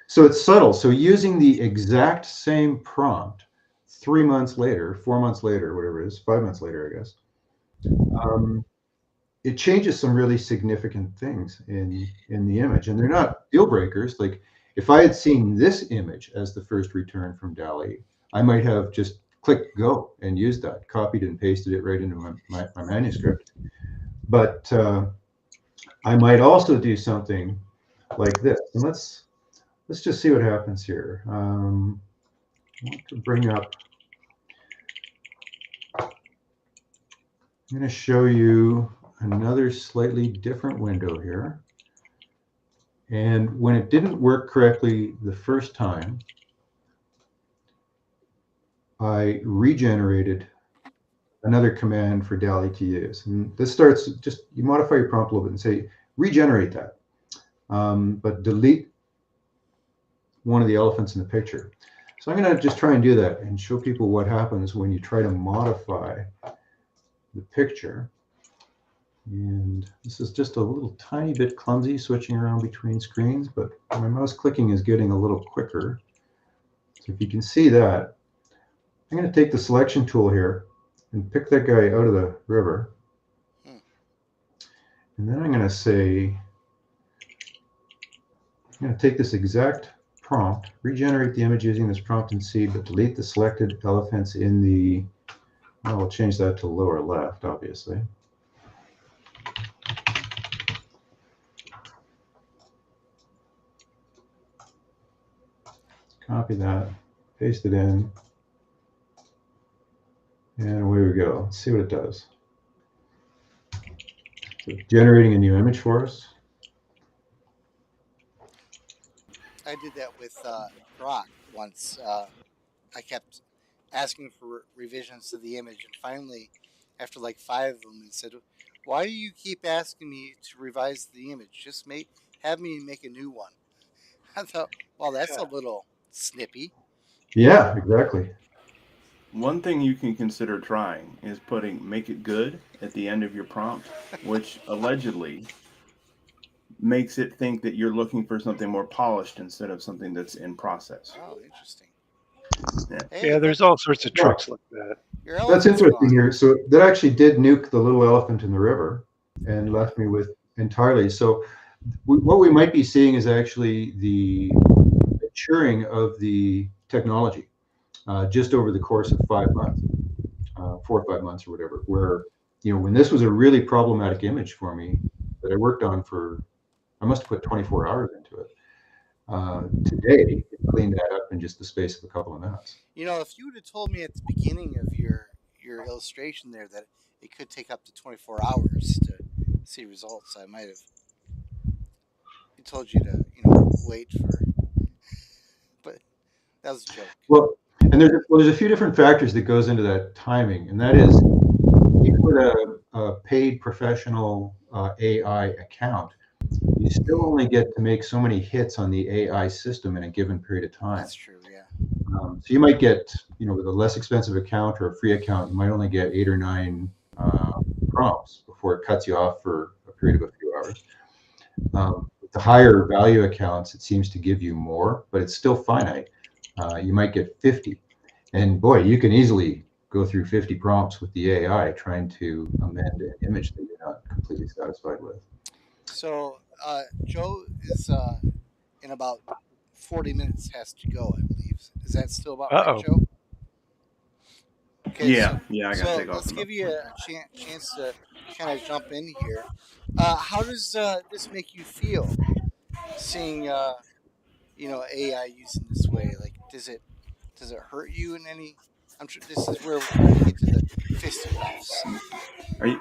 So it's subtle. So using the exact same prompt 3 months later, 4 months later, whatever it is, 5 months later, I guess, it changes some really significant things in the image. And they're not deal breakers. Like if I had seen this image as the first return from DALL-E, I might have just clicked go and used that, copied and pasted it right into my manuscript. But I might also do something like this. And let's just see what happens here. want to bring up. I'm going to show you another slightly different window here. And when it didn't work correctly the first time, I regenerated another command for DALL-E to use. And this starts, just you modify your prompt a little bit and say, regenerate that, but delete one of the elephants in the picture. So I'm going to just try and do that and show people what happens when you try to modify the picture. And this is just a little tiny bit clumsy switching around between screens, but my mouse clicking is getting a little quicker. So if you can see that, I'm going to take the selection tool here and pick that guy out of the river. And then I'm going to say, I'm going to take this exact prompt, regenerate the image using this prompt in C, but delete the selected elephants in the, well, we'll change that to lower left, obviously. Copy that, paste it in, and away we go. Let's see what it does. So generating a new image for us. I did that with Grok once. I kept asking for revisions to the image, and finally, after like 5 of them, it said, "Why do you keep asking me to revise the image? Just have me make a new one." I thought, well, that's a little snippy. Yeah, exactly. One thing you can consider trying is putting "make it good" at the end of your prompt, which allegedly makes it think that you're looking for something more polished instead of something that's in process. Oh, interesting. Yeah, Hey, there's all sorts of tricks like that. That's interesting here. So that actually did nuke the little elephant in the river and left me with entirely. So what we might be seeing is actually the maturing of the technology just over the course of 5 months, 4 or 5 months or whatever, where, when this was a really problematic image for me that I worked on for, I must have put 24 hours into it. Today, it cleaned that up in just the space of a couple of minutes. If you would have told me at the beginning of your illustration there that it could take up to 24 hours to see results, I might have told you to, wait for. But that was a joke. Well, and there's a few different factors that goes into that timing, and that is, even with a paid professional AI account, you still only get to make so many hits on the AI system in a given period of time. That's true, yeah. So you might get, with a less expensive account or a free account, you might only get 8 or 9 prompts before it cuts you off for a period of a few hours. With the higher value accounts, it seems to give you more, but it's still finite. You might get 50. And boy, you can easily go through 50 prompts with the AI trying to amend an image that you're not completely satisfied with. So Joe is in about 40 minutes has to go, I believe. Is that still about right, Joe? Okay, yeah, I got to take off. Let's give you a chance to kind of jump in here. How does this make you feel, seeing AI used in this way? Like, does it hurt you in any? I'm sure this is where we're trying to get to the fisticuffs.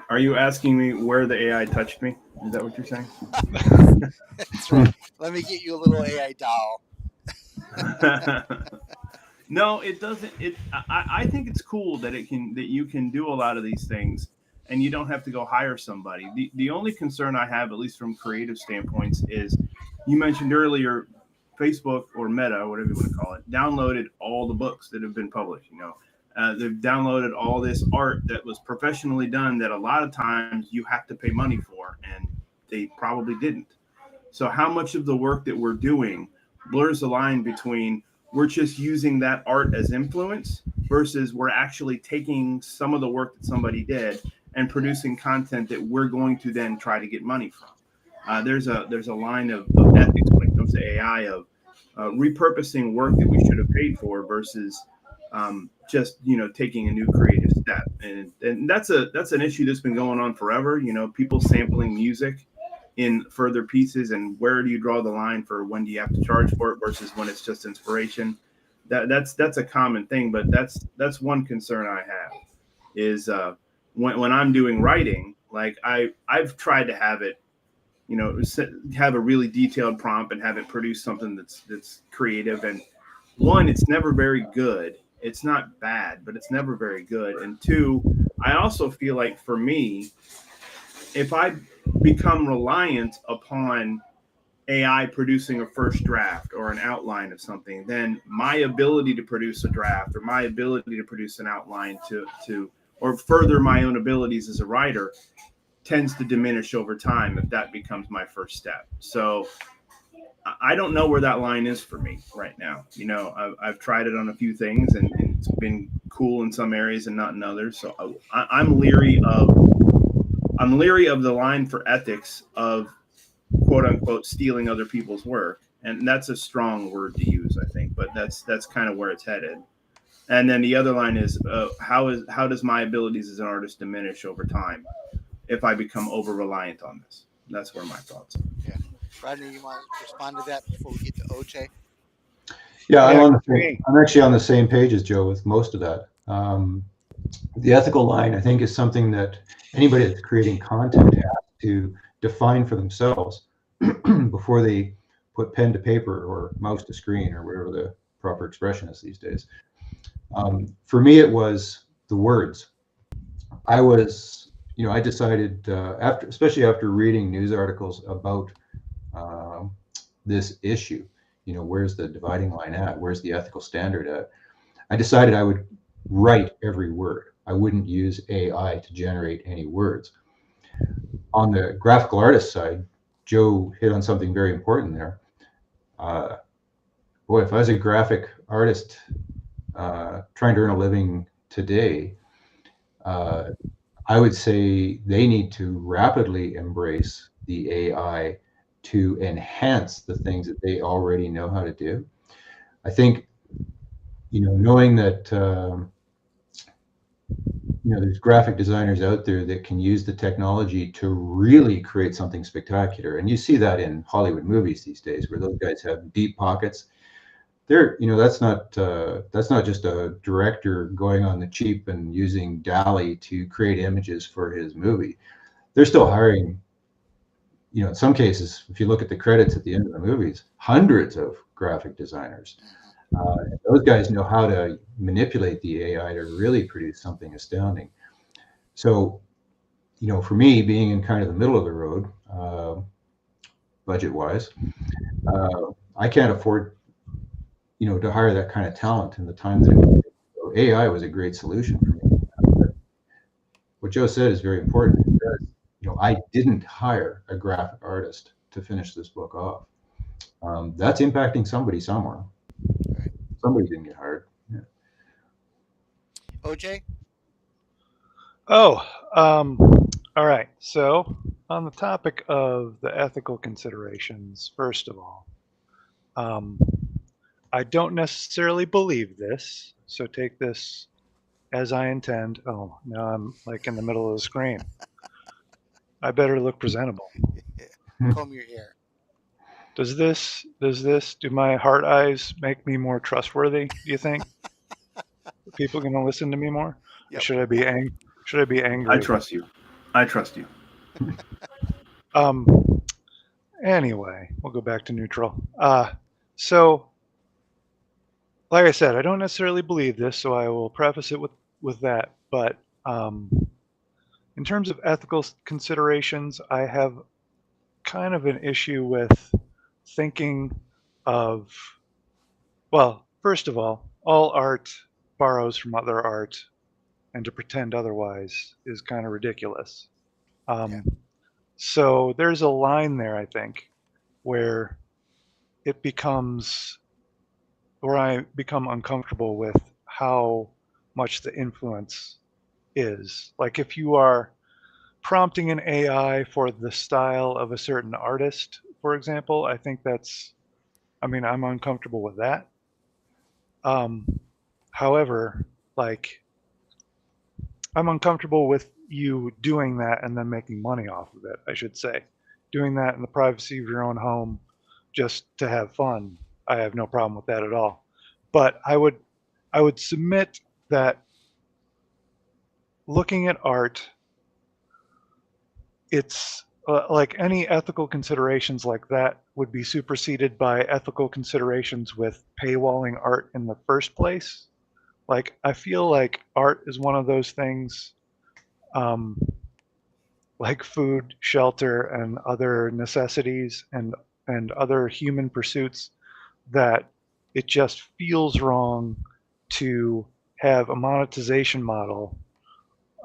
Are you asking me where the AI touched me? Is that what you're saying? That's right. Let me get you a little AI doll. No, it doesn't. I think it's cool that you can do a lot of these things, and you don't have to go hire somebody. The only concern I have, at least from creative standpoints, is you mentioned earlier, Facebook or Meta, whatever you want to call it, downloaded all the books that have been published. They've downloaded all this art that was professionally done that a lot of times you have to pay money for, and they probably didn't. So how much of the work that we're doing blurs the line between we're just using that art as influence versus we're actually taking some of the work that somebody did and producing content that we're going to then try to get money from. There's a line of ethics when it comes to AI of repurposing work that we should have paid for versus just taking a new creative step, and that's an issue that's been going on forever. People sampling music in further pieces, and where do you draw the line for when do you have to charge for it versus when it's just inspiration? That's a common thing, but that's one concern I have is when I'm doing writing, like I've tried to have it, have a really detailed prompt and have it produce something that's creative. And one, it's never very good. It's not bad, but it's never very good. And two, I also feel like for me, if I become reliant upon AI producing a first draft or an outline of something, then my ability to produce a draft or my ability to produce an outline to or further my own abilities as a writer tends to diminish over time if that becomes my first step. So I don't know where that line is for me right now. I've tried it on a few things and it's been cool in some areas and not in others. So I'm leery of the line for ethics of quote unquote stealing other people's work. And that's a strong word to use, I think, but that's kind of where it's headed. And then the other line is how does my abilities as an artist diminish over time if I become over reliant on this? That's where my thoughts are. Yeah. Rodney, you want to respond to that before we get to OJ? Yeah, Yeah, I'm actually on the same page as Joe with most of that. The ethical line, I think, is something that anybody that's creating content has to define for themselves before they put pen to paper or mouse to screen or whatever the proper expression is these days. For me, it was the words. I decided especially after reading news articles about this issue, where's the dividing line at? Where's the ethical standard at? I decided I would write every word. I wouldn't use AI to generate any words. On the graphical artist side, Joe hit on something very important there. Boy, if I was a graphic artist trying to earn a living today, I would say they need to rapidly embrace the AI to enhance the things that they already know how to do. I think, knowing that there's graphic designers out there that can use the technology to really create something spectacular, and you see that in Hollywood movies these days, where those guys have deep pockets. That's not just a director going on the cheap and using DALL-E to create images for his movie. They're still hiring, in some cases, if you look at the credits at the end of the movies, hundreds of graphic designers. Those guys know how to manipulate the AI to really produce something astounding. So, for me, being in kind of the middle of the road, budget-wise, I can't afford, to hire that kind of talent in the time that it would take. So AI was a great solution for me. But what Joe said is very important. Because, I didn't hire a graphic artist to finish this book off. That's impacting somebody somewhere. Right. Somebody didn't get hired. Yeah. OJ? Oh, all right. So on the topic of the ethical considerations, first of all, I don't necessarily believe this, so take this as I intend. Oh, now I'm like in the middle of the screen. I better look presentable. Comb your hair. Do my heart eyes make me more trustworthy, do you think? Are people going to listen to me more? Yep. Or should I be angry? I trust you. Anyway, we'll go back to neutral. So, like I said, I don't necessarily believe this, so I will preface it with that. But in terms of ethical considerations, I have kind of an issue with thinking of, well, first of all art borrows from other art, and to pretend otherwise is kind of ridiculous. So there's a line there, I think, where I become uncomfortable with how much the influence is. Like if you are prompting an AI for the style of a certain artist, for example, I think I'm uncomfortable with that. However, like, I'm uncomfortable with you doing that and then making money off of it, I should say. Doing that in the privacy of your own home just to have fun, I have no problem with that at all. but I would submit that looking at art, it's like any ethical considerations like that would be superseded by ethical considerations with paywalling art in the first place. Like, I feel like art is one of those things, um, like food, shelter, and other necessities and other human pursuits, that it just feels wrong to have a monetization model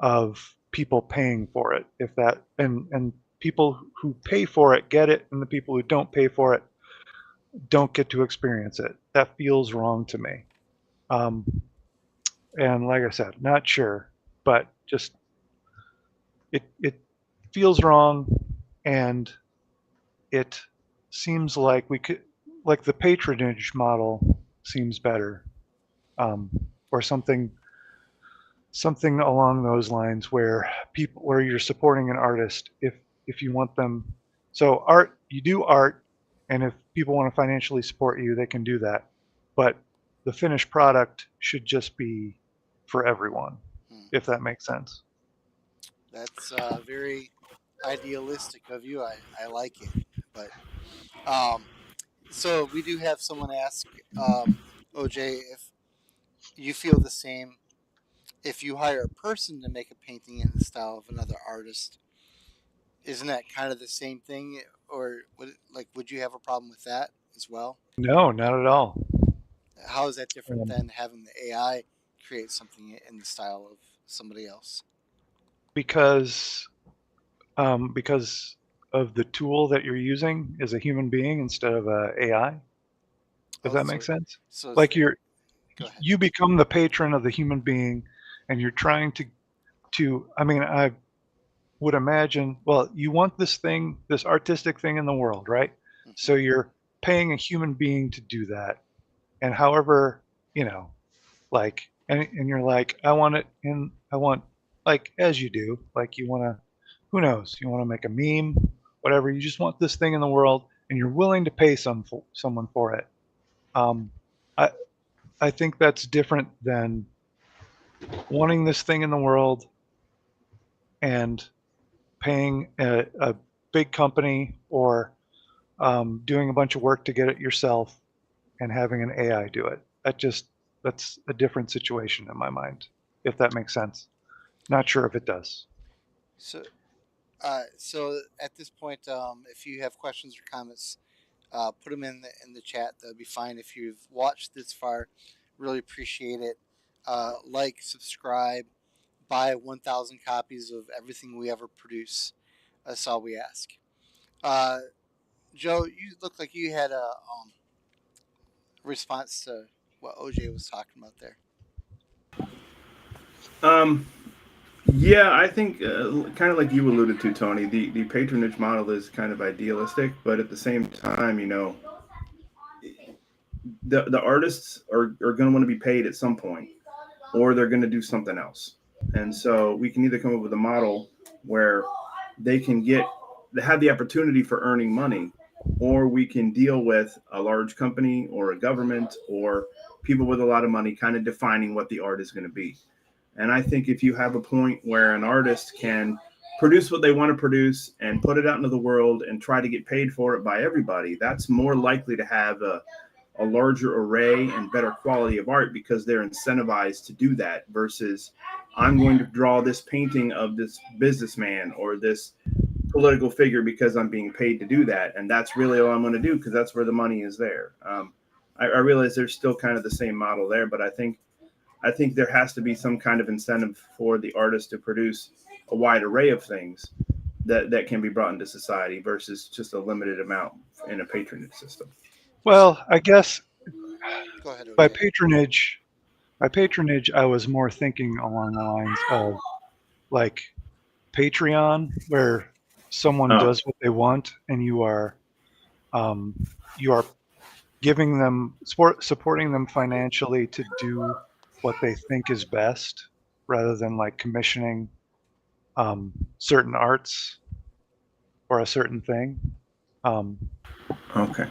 of people paying for it. If that, and people who pay for it get it, and the people who don't pay for it don't get to experience it. That feels wrong to me. Um, and like I said, not sure, but just it feels wrong, and it seems like we could, like the patronage model seems better, or something along those lines, where you're supporting an artist if you want them. So art, you do art, and if people want to financially support you, they can do that, but the finished product should just be for everyone, if that makes sense. That's very idealistic of you. I like it, but um, so we do have someone ask OJ if you feel the same. If you hire a person to make a painting in the style of another artist, isn't that kind of the same thing? Or would you have a problem with that as well? No, not at all. How is that different Um, than having the AI create something in the style of somebody else? because because of the tool that you're using is a human being instead of a AI. If Oh, that makes sense. so it's Like, the, go ahead. you become the patron of the human being, and you're trying to. I mean, I would imagine. Well, you want this thing, this artistic thing in the world, right? So Hmm. you're paying a human being to do that, and however, you know, like, and you're like, I want it in. I want, like, as you do, like, you want to. Who knows? You want to make a meme, whatever. You just want this thing in the world, and you're willing to pay someone for it. Um, I I think that's different than wanting this thing in the world and paying a big company, or doing a bunch of work to get it yourself and having an AI do it. That's a different situation in my mind, if that makes sense. Not sure if it does. So, so at this point, if you have questions or comments, put them in the chat. That'll be fine. If you've watched this far, really appreciate it. Like, subscribe, buy 1,000 copies of everything we ever produce. That's all we ask. Uh, Joe, you look like you had a response to what OJ was talking about there. Um, yeah, I think kind of like you alluded to, Tony, the patronage model is kind of idealistic, but at the same time, the artists are going to want to be paid at some point, or they're going to do something else. And so we can either come up with a model where they can they have the opportunity for earning money, or we can deal with a large company or a government or people with a lot of money kind of defining what the art is going to be. And I think if you have a point where an artist can produce what they want to produce and put it out into the world and try to get paid for it by everybody, that's more likely to have a larger array and better quality of art, because they're incentivized to do that, versus I'm going to draw this painting of this businessman or this political figure because I'm being paid to do that. And that's really all I'm going to do because that's where the money is there. I realize there's still kind of the same model there, but I think there has to be some kind of incentive for the artist to produce a wide array of things that can be brought into society versus just a limited amount in a patronage system. Well, I guess Go ahead, by OJ. patronage, I was more thinking along the lines of, like, Patreon, where someone Oh, does what they want, and um, you are giving them supporting them financially to do what they think is best, rather than like commissioning certain arts or a certain thing. Okay.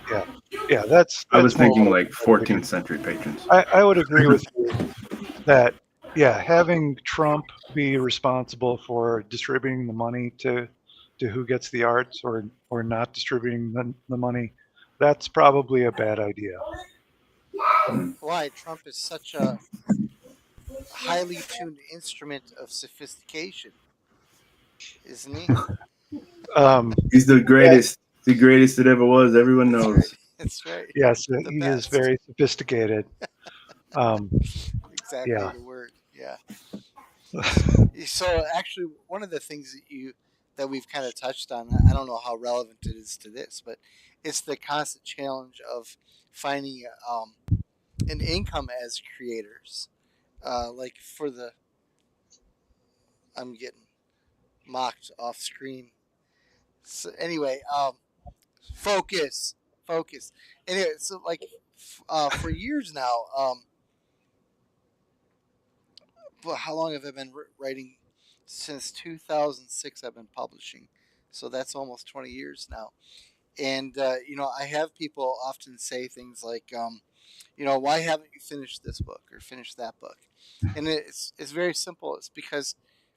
Yeah, that's I was more thinking what like I figured. 14th century patrons. I would agree with you that, yeah, having Trump be responsible for distributing the money to who gets the arts, or not distributing the money, that's probably a bad idea. Why? Trump is such a highly tuned instrument of sophistication, isn't he? He's the Yeah, greatest. The greatest that ever was. Everyone That's right. knows. That's right. yes, The he is best. very sophisticated. Um, Exactly yeah. the word. Yeah. So actually, one of the things that we've kind of touched on, I don't know how relevant it is to this, but it's the constant challenge of finding an income as creators. Like I'm getting mocked off screen. So anyway, focus. Anyway, so like for years now, but how long have I been writing? Since 2006, I've been publishing, so that's almost 20 years now. And I have people often say things like, why haven't you finished this book or finished that book? And it's very simple. It's because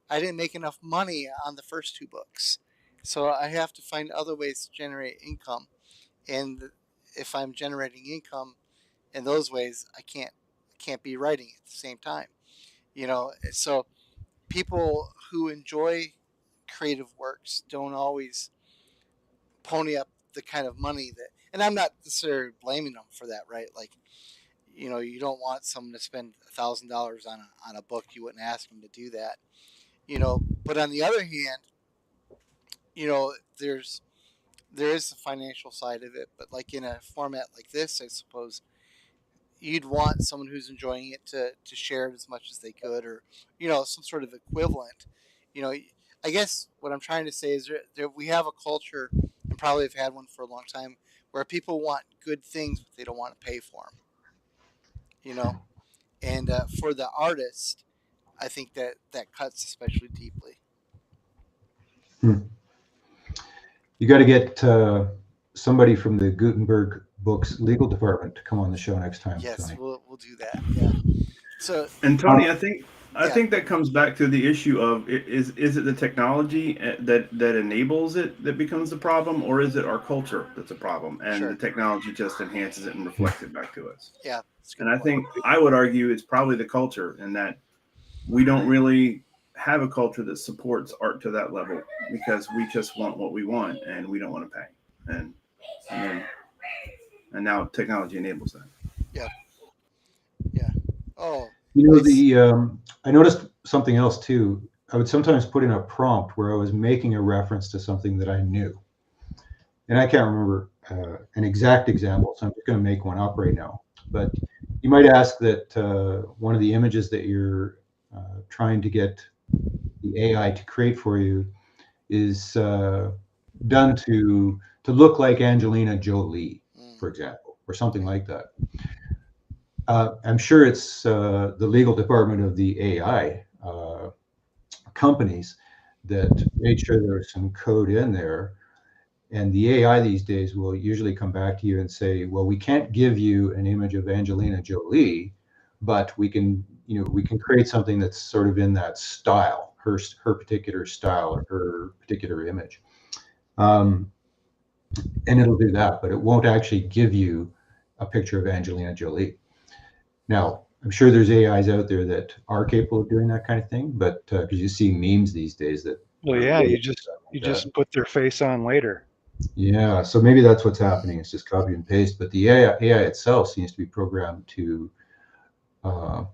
I didn't make enough money on the first two books, so I have to find other ways to generate income. And if I'm generating income in those ways, I can't be writing at the same time. So people who enjoy creative works don't always pony up the kind of money that, and I'm not necessarily blaming them for that, right? Like, you don't want someone to spend $1,000 on a book. You wouldn't ask them to do that, But on the other hand, you know, there's there is the financial side of it, but like in a format like this, I suppose you'd want someone who's enjoying it to share it as much as they could, or some sort of equivalent. You know, I guess what I'm trying to say is we have a culture, and probably have had one for a long time, where people want good things, but they don't want to pay for them. You know, and for the artist, I think that cuts especially deeply. Hmm. You got to get somebody from the Gutenberg Books legal department to come on the show next time, Yes, Tony. we'll do that. Yeah. So And Um, Tony, I yeah, think that comes back to the issue of is it the technology that enables it that becomes the problem, or is it our culture that's a problem, and the sure. technology just enhances it and reflects it back to us? Yeah, that's a And good I point. think I would argue it's probably the culture, in that we don't really have a culture that supports art to that level, because we just want what we want and we don't want to pay. And and now technology enables that. Yeah, yeah. Oh, You know, I s- I noticed something else too. I would sometimes put in a prompt where I was making a reference to something that I knew, and I can't remember an exact example, so I'm just going to make one up right now. But you might ask that one of the images that you're trying to get the AI to create for you is done to look like Angelina Jolie, mm, for example, or something okay. like that. I'm sure it's the legal department of the AI companies that made sure there was some code in there. And the AI these days will usually come back to you and say, well, we can't give you an image of Angelina Jolie, but we can create something that's sort of in that style, her particular style or her particular image. Um, and it'll do that, but it won't actually give you a picture of Angelina Jolie. Mm, Now, I'm sure there's AIs out there that are capable of doing that kind of thing, but because you see memes these days that well, are yeah, really you like that. just put their face on later. Yeah, so maybe that's what's happening. It's just copy and paste, but the AI itself seems to be programmed to uh,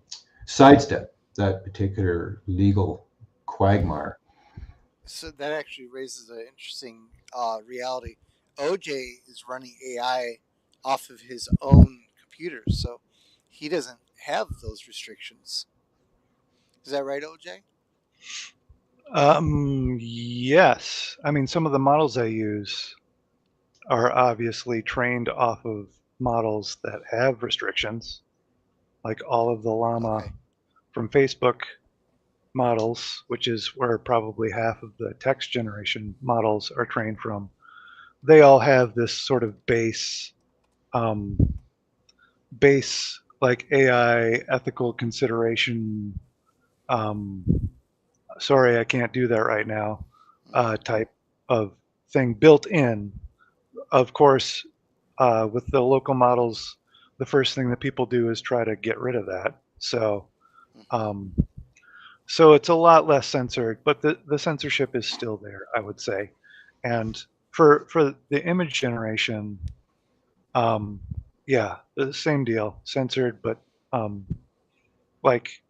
sidestep that particular legal quagmire. so that actually raises an interesting reality. OJ is running AI off of his own computer, so he doesn't have those restrictions. Is that right, OJ? Yes. I mean, some of the models I use are obviously trained off of models that have restrictions, like all of the llama Okay. from Facebook models, which is where probably half of the text generation models are trained from. they all have this sort of um, base like AI ethical consideration. Um, sorry, I can't do that right now. Type of thing built in. Of course, with the local models, the first thing that people do is try to get rid of that. So, um, so it's a lot less censored, but the censorship is still there, I would say. And for the image generation, um, yeah, the same deal, censored, but like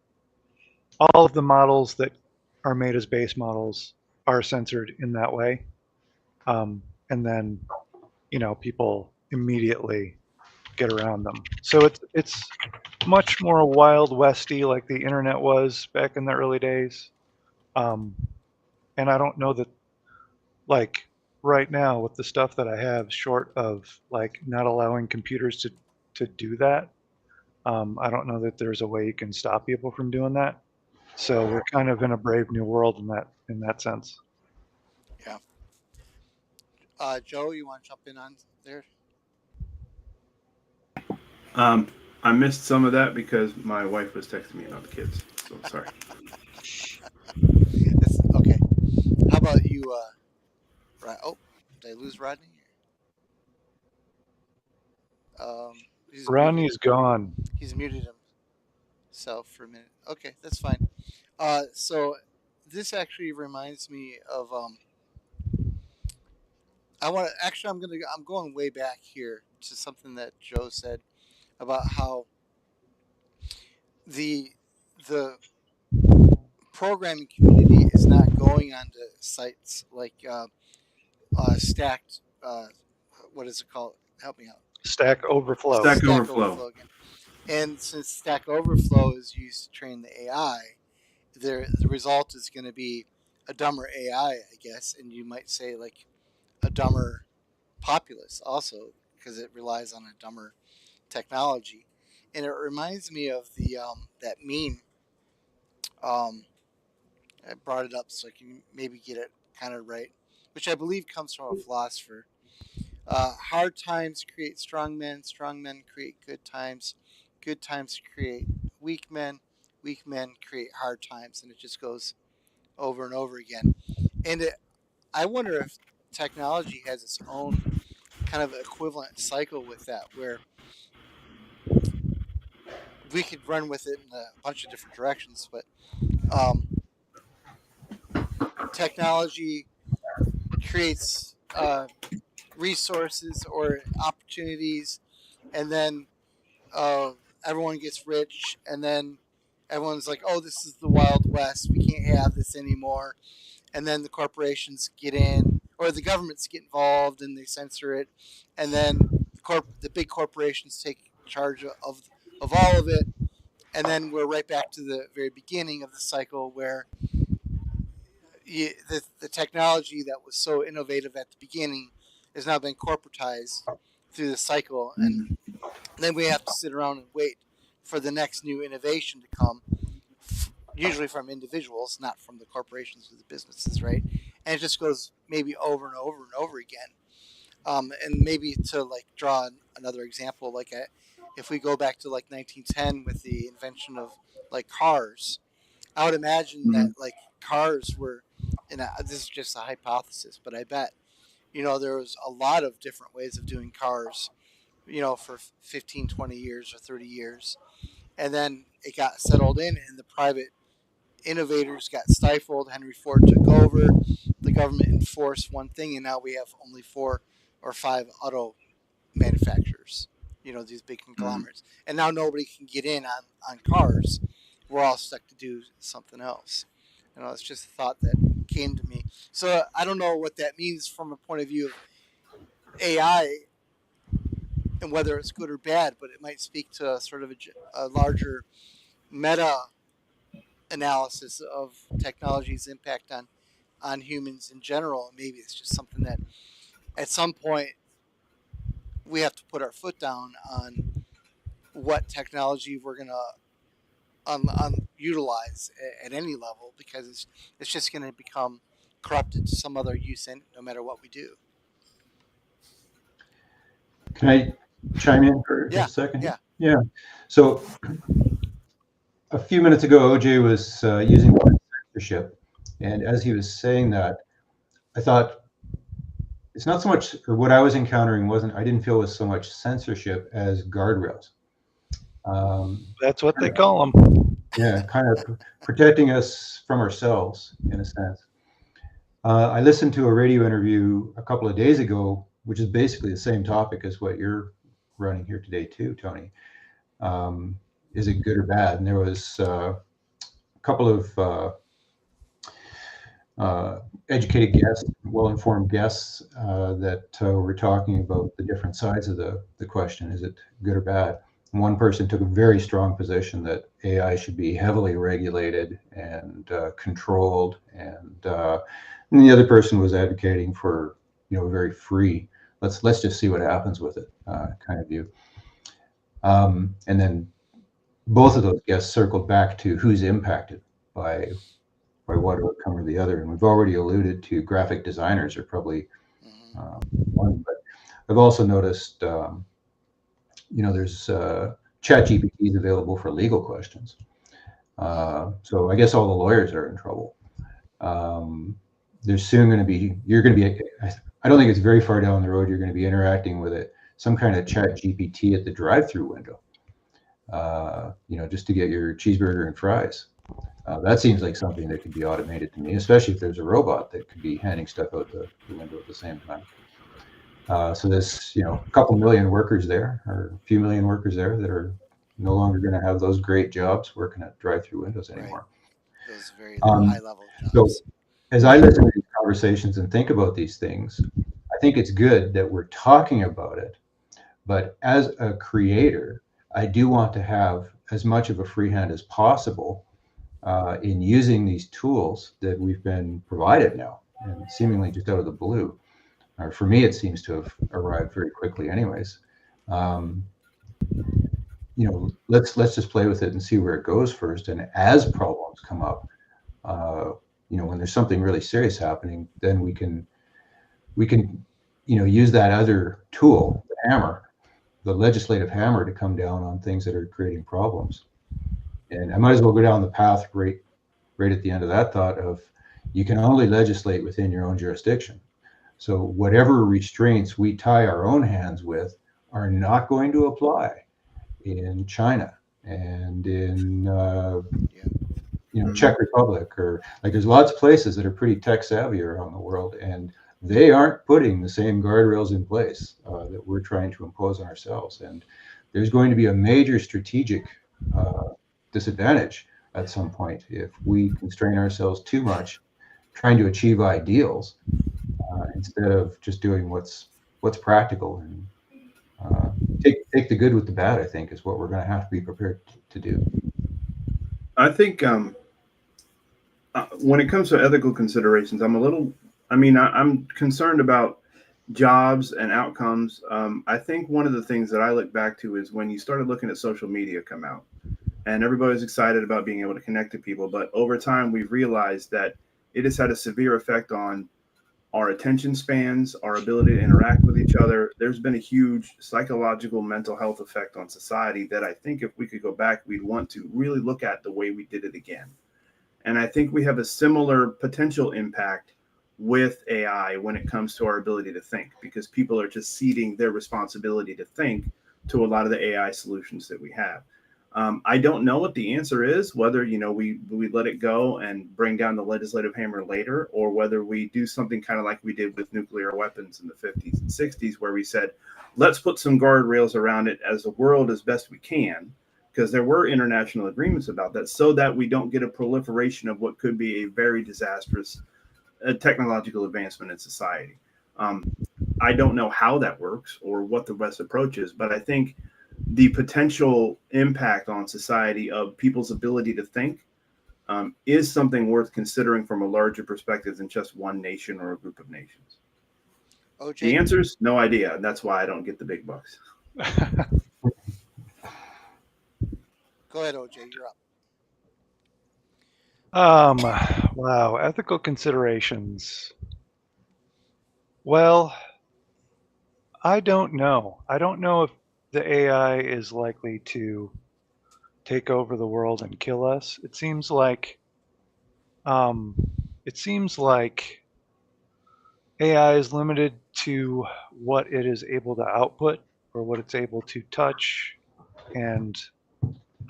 all of the models that are made as base models are censored in that way. And then, people immediately get around them. So it's much more wild westy like the internet was back in the early days. Um, and I don't know that like right now with the stuff that I have, short of like not allowing computers to do that. I don't know that there's a way you can stop people from doing that. So we're kind of in a brave new world in that sense. Yeah. Joe, you want to jump in on there? I missed some of that because my wife was texting me about the kids. So sorry. It's, okay. How about you, Oh, did I lose Rodney? He's muted. Ronnie's gone. He's muted himself for a minute. Okay, that's fine. So this actually reminds me of I'm going way back here to something that Joe said about how the the programming community is not going onto sites like stacked. What is it called? Help me out. Stack Overflow. Stack Overflow. Again. And since Stack Overflow is used to train the AI, the result is going to be a dumber AI, I guess, and you might say like a dumber populace also because it relies on a dumber technology. And it reminds me of the that meme. I brought it up so I can maybe get it kind of right, which I believe comes from a philosopher. Hard times create strong men create good times create weak men create hard times, and it just goes over and over again. And I wonder if technology has its own kind of equivalent cycle with that, where we could run with it in a bunch of different directions, but um, technology creates resources or opportunities, and then uh, everyone gets rich, and then everyone's like, "Oh, this is the Wild West. We can't have this anymore." And then the corporations get in, or the governments get involved, and they censor it, and then the big corporations take charge of all of it, and then we're right back to the very beginning of the cycle where the technology that was so innovative at the beginning has now been corporatized through the cycle, and then we have to sit around and wait for the next new innovation to come, usually from individuals, not from the corporations or the businesses, right? And it just goes maybe over and over and over again. And maybe to like draw another example, like if we go back to like 1910 with the invention of like cars, I would imagine that like cars were, and this is just a hypothesis, but I bet there was a lot of different ways of doing cars, for 15, 20 years or 30 years, and then it got settled in, and the private innovators got stifled. Henry Ford took over. The government enforced one thing, and now we have only 4 or 5 auto manufacturers. These big conglomerates, and now nobody can get in on cars. We're all stuck to do something else. It's just a thought that came to me. So I don't know what that means from a point of view of AI and whether it's good or bad, but it might speak to sort of a larger meta analysis of technology's impact on humans in general. Maybe it's just something that at some point we have to put our foot down on what technology we're going to utilize at any level, because it's just going to become corrupted to some other use no matter what we do. Can I chime in for Yeah, a second? yeah. Yeah. So a few minutes ago, OJ was using the word censorship, and as he was saying that, I thought it's not so much, or what I was encountering wasn't, I didn't feel was so much censorship as guardrails. That's what they call them. Yeah, kind of protecting us from ourselves in a sense. I listened to a radio interview a couple of days ago, which is basically the same topic as what you're running here today too, Tony. Is it good or bad? And there was a couple of educated guests, well-informed guests that were talking about the different sides of the question. Is it good or bad? And one person took a very strong position that AI should be heavily regulated and controlled, and the other person was advocating for, a very free, let's just see what happens with it kind of view. And then both of those guests circled back to who's impacted by one outcome or the other. And we've already alluded to graphic designers are probably one, but I've also noticed, there's chat GPTs available for legal questions. So I guess all the lawyers are in trouble. There's soon going to be, I don't think it's very far down the road, you're going to be interacting with it, some kind of chat GPT at the drive-through window, just to get your cheeseburger and fries. That seems like something that could be automated to me, especially if there's a robot that could be handing stuff out the window at the same time. So there's, a couple million workers there, or a few million workers there that are no longer going to have those great jobs working at drive-through windows anymore. Right. Those very high-level jobs. So as I listen to these conversations and think about these things, I think it's good that we're talking about it. But as a creator, I do want to have as much of a free hand as possible in using these tools that we've been provided now, and seemingly just out of the blue. Or for me, it seems to have arrived very quickly anyways. Let's just play with it and see where it goes first. And as problems come up, when there's something really serious happening, then we can use that other tool, the hammer, the legislative hammer, to come down on things that are creating problems. And I might as well go down the path right at the end of that thought of, you can only legislate within your own jurisdiction. So whatever restraints we tie our own hands with are not going to apply in China and in Czech Republic, or there's lots of places that are pretty tech savvy around the world, and they aren't putting the same guardrails in place that we're trying to impose on ourselves. And there's going to be a major strategic disadvantage at some point if we constrain ourselves too much trying to achieve ideals instead of just doing what's practical, and take the good with the bad, I think, is what we're going to have to be prepared to do. I think when it comes to ethical considerations, I'm concerned about jobs and outcomes. I think one of the things that I look back to is when you started looking at social media come out, and everybody was excited about being able to connect to people. But over time, we've realized that it has had a severe effect on our attention spans, our ability to interact with each other. There's been a huge psychological mental health effect on society that I think if we could go back, we'd want to really look at the way we did it again. And I think we have a similar potential impact with AI when it comes to our ability to think, because people are just ceding their responsibility to think to a lot of the AI solutions that we have. I don't know what the answer is, whether, we let it go and bring down the legislative hammer later, or whether we do something kind of like we did with nuclear weapons in the 50s and 60s, where we said, let's put some guardrails around it as a world as best we can, because there were international agreements about that, so that we don't get a proliferation of what could be a very disastrous technological advancement in society. I don't know how that works or what the best approach is, but I think the potential impact on society of people's ability to think is something worth considering from a larger perspective than just one nation or a group of nations. OJ? The answer is no idea. And that's why I don't get the big bucks. Go ahead, OJ. You're up. Wow, ethical considerations. Well, I don't know. I don't know if the AI is likely to take over the world and kill us. Um, it seems like AI is limited to what it is able to output or what it's able to touch and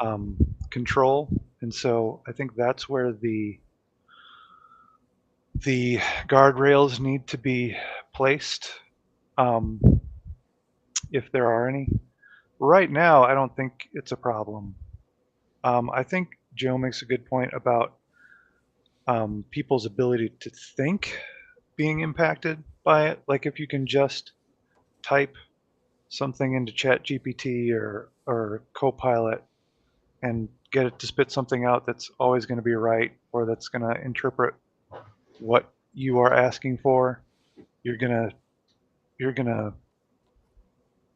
um, control. And so I think that's where the guardrails need to be placed, um, if there are any. Right now, I don't think it's a problem. I think Joe makes a good point about people's ability to think being impacted by it. Like if you can just type something into Chat GPT or Copilot and get it to spit something out that's always going to be right or that's going to interpret what you are asking for, you're gonna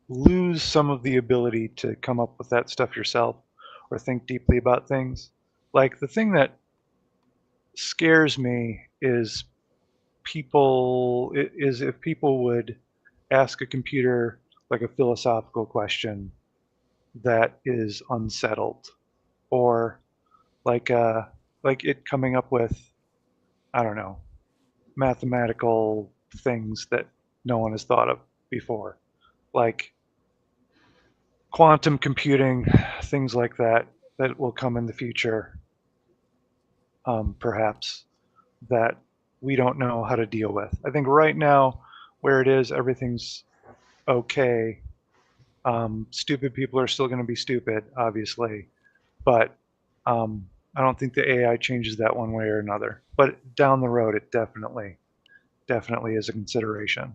lose some of the ability to come up with that stuff yourself or think deeply about things. Like the thing that scares me is if people would ask a computer like a philosophical question that is unsettled, or like it coming up with, I don't know, mathematical things that no one has thought of before, like quantum computing, things like that will come in the future, perhaps, that we don't know how to deal with. I think right now, where it is, everything's okay. Stupid people are still going to be stupid, obviously, but I don't think the AI changes that one way or another. But down the road, it definitely is a consideration.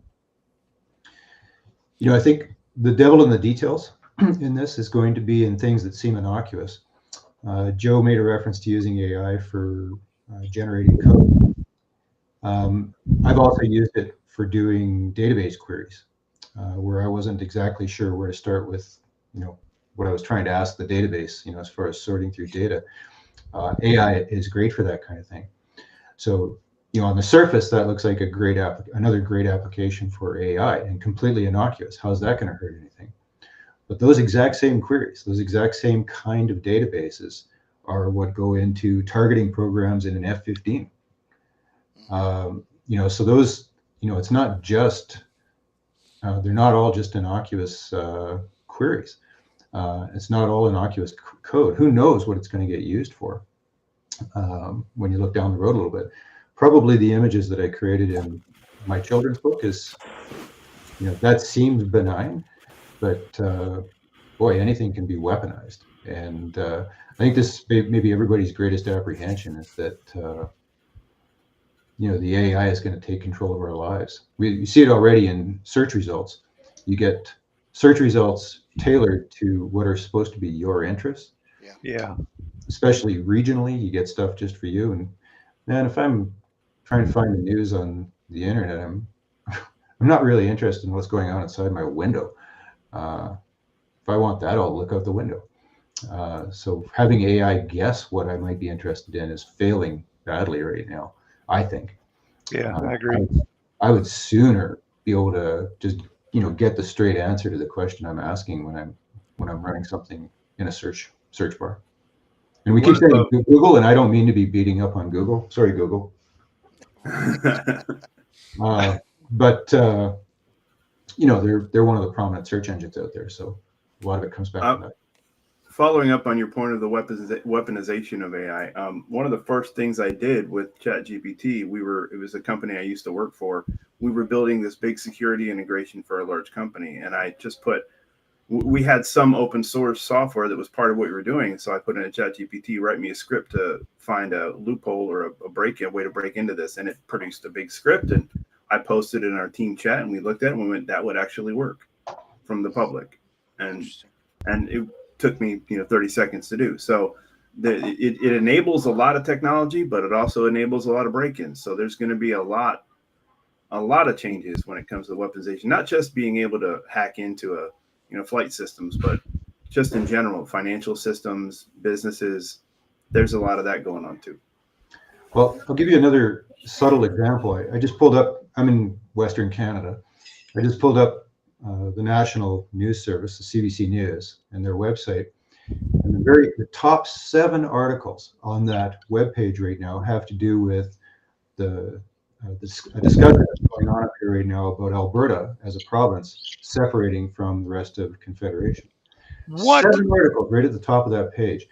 I think the devil in the details in this is going to be in things that seem innocuous. Joe made a reference to using AI for generating code. I've also used it for doing database queries, where I wasn't exactly sure where to start with, what I was trying to ask the database, as far as sorting through data. AI is great for that kind of thing. So, on the surface, that looks like another great application for AI and completely innocuous. How's that going to hurt anything? But those exact same queries, those exact same kind of databases are what go into targeting programs in an F-15. So those, it's not just, they're not all just innocuous queries. It's not all innocuous code. Who knows what it's going to get used for when you look down the road a little bit. Probably the images that I created in my children's book is, that seems benign, but boy, anything can be weaponized. And I think this may be everybody's greatest apprehension is that, the AI is going to take control of our lives. You see it already in search results. You get search results tailored to what are supposed to be your interests. Yeah. Especially regionally, you get stuff just for you. And man, if I'm trying to find the news on the internet, I'm not really interested in what's going on outside my window. If I want that, I'll look out the window. So having AI guess what I might be interested in is failing badly right now, I think. Yeah, I agree. I would sooner be able to just, get the straight answer to the question I'm asking when I'm running something in a search bar. And we keep saying Google, and I don't mean to be beating up on Google. Sorry, Google. But they're one of the prominent search engines out there, so a lot of it comes back to that. Following up on your point of the weaponization of AI, one of the first things I did with ChatGPT, it was a company I used to work for. We were building this big security integration for a large company, and I just we had some open source software that was part of what we were doing. So I put in a ChatGPT, write me a script to find a loophole or a way to break into this, and it produced a big script. And I posted it in our team chat, and we looked at it and we went, that would actually work from the public, and it took me 30 seconds to do. So it enables a lot of technology, but it also enables a lot of break-ins. So there's going to be a lot of changes when it comes to weaponization, not just being able to hack into flight systems, but just in general, financial systems, businesses. There's a lot of that going on too. Well, I'll give you another subtle example. I just pulled up, I'm in Western Canada. I just pulled up the national news service, the CBC News, and their website. And the top 7 articles on that webpage right now have to do with a discussion that's going on up here right now about Alberta as a province separating from the rest of Confederation. What? 7 articles right at the top of that page.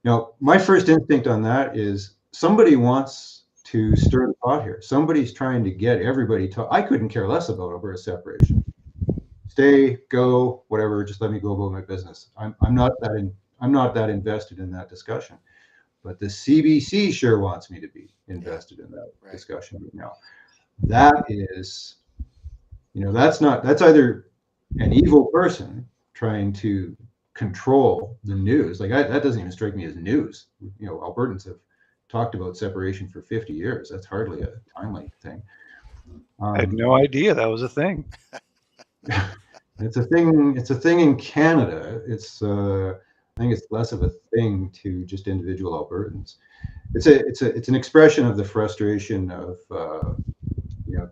Now, my first instinct on that is somebody wants to stir the pot here. Somebody's trying to get everybody to. I couldn't care less about Alberta separation. Stay, go, whatever. Just let me go about my business. I'm not that invested in that discussion. But the CBC sure wants me to be invested in that discussion right now. That is, that's either an evil person trying to control the news. Like that doesn't even strike me as news. Albertans have talked about separation for 50 years. That's hardly a timely thing. I had no idea that was a thing. It's a thing. It's a thing in Canada. I think it's less of a thing to just individual Albertans. It's an expression of the frustration of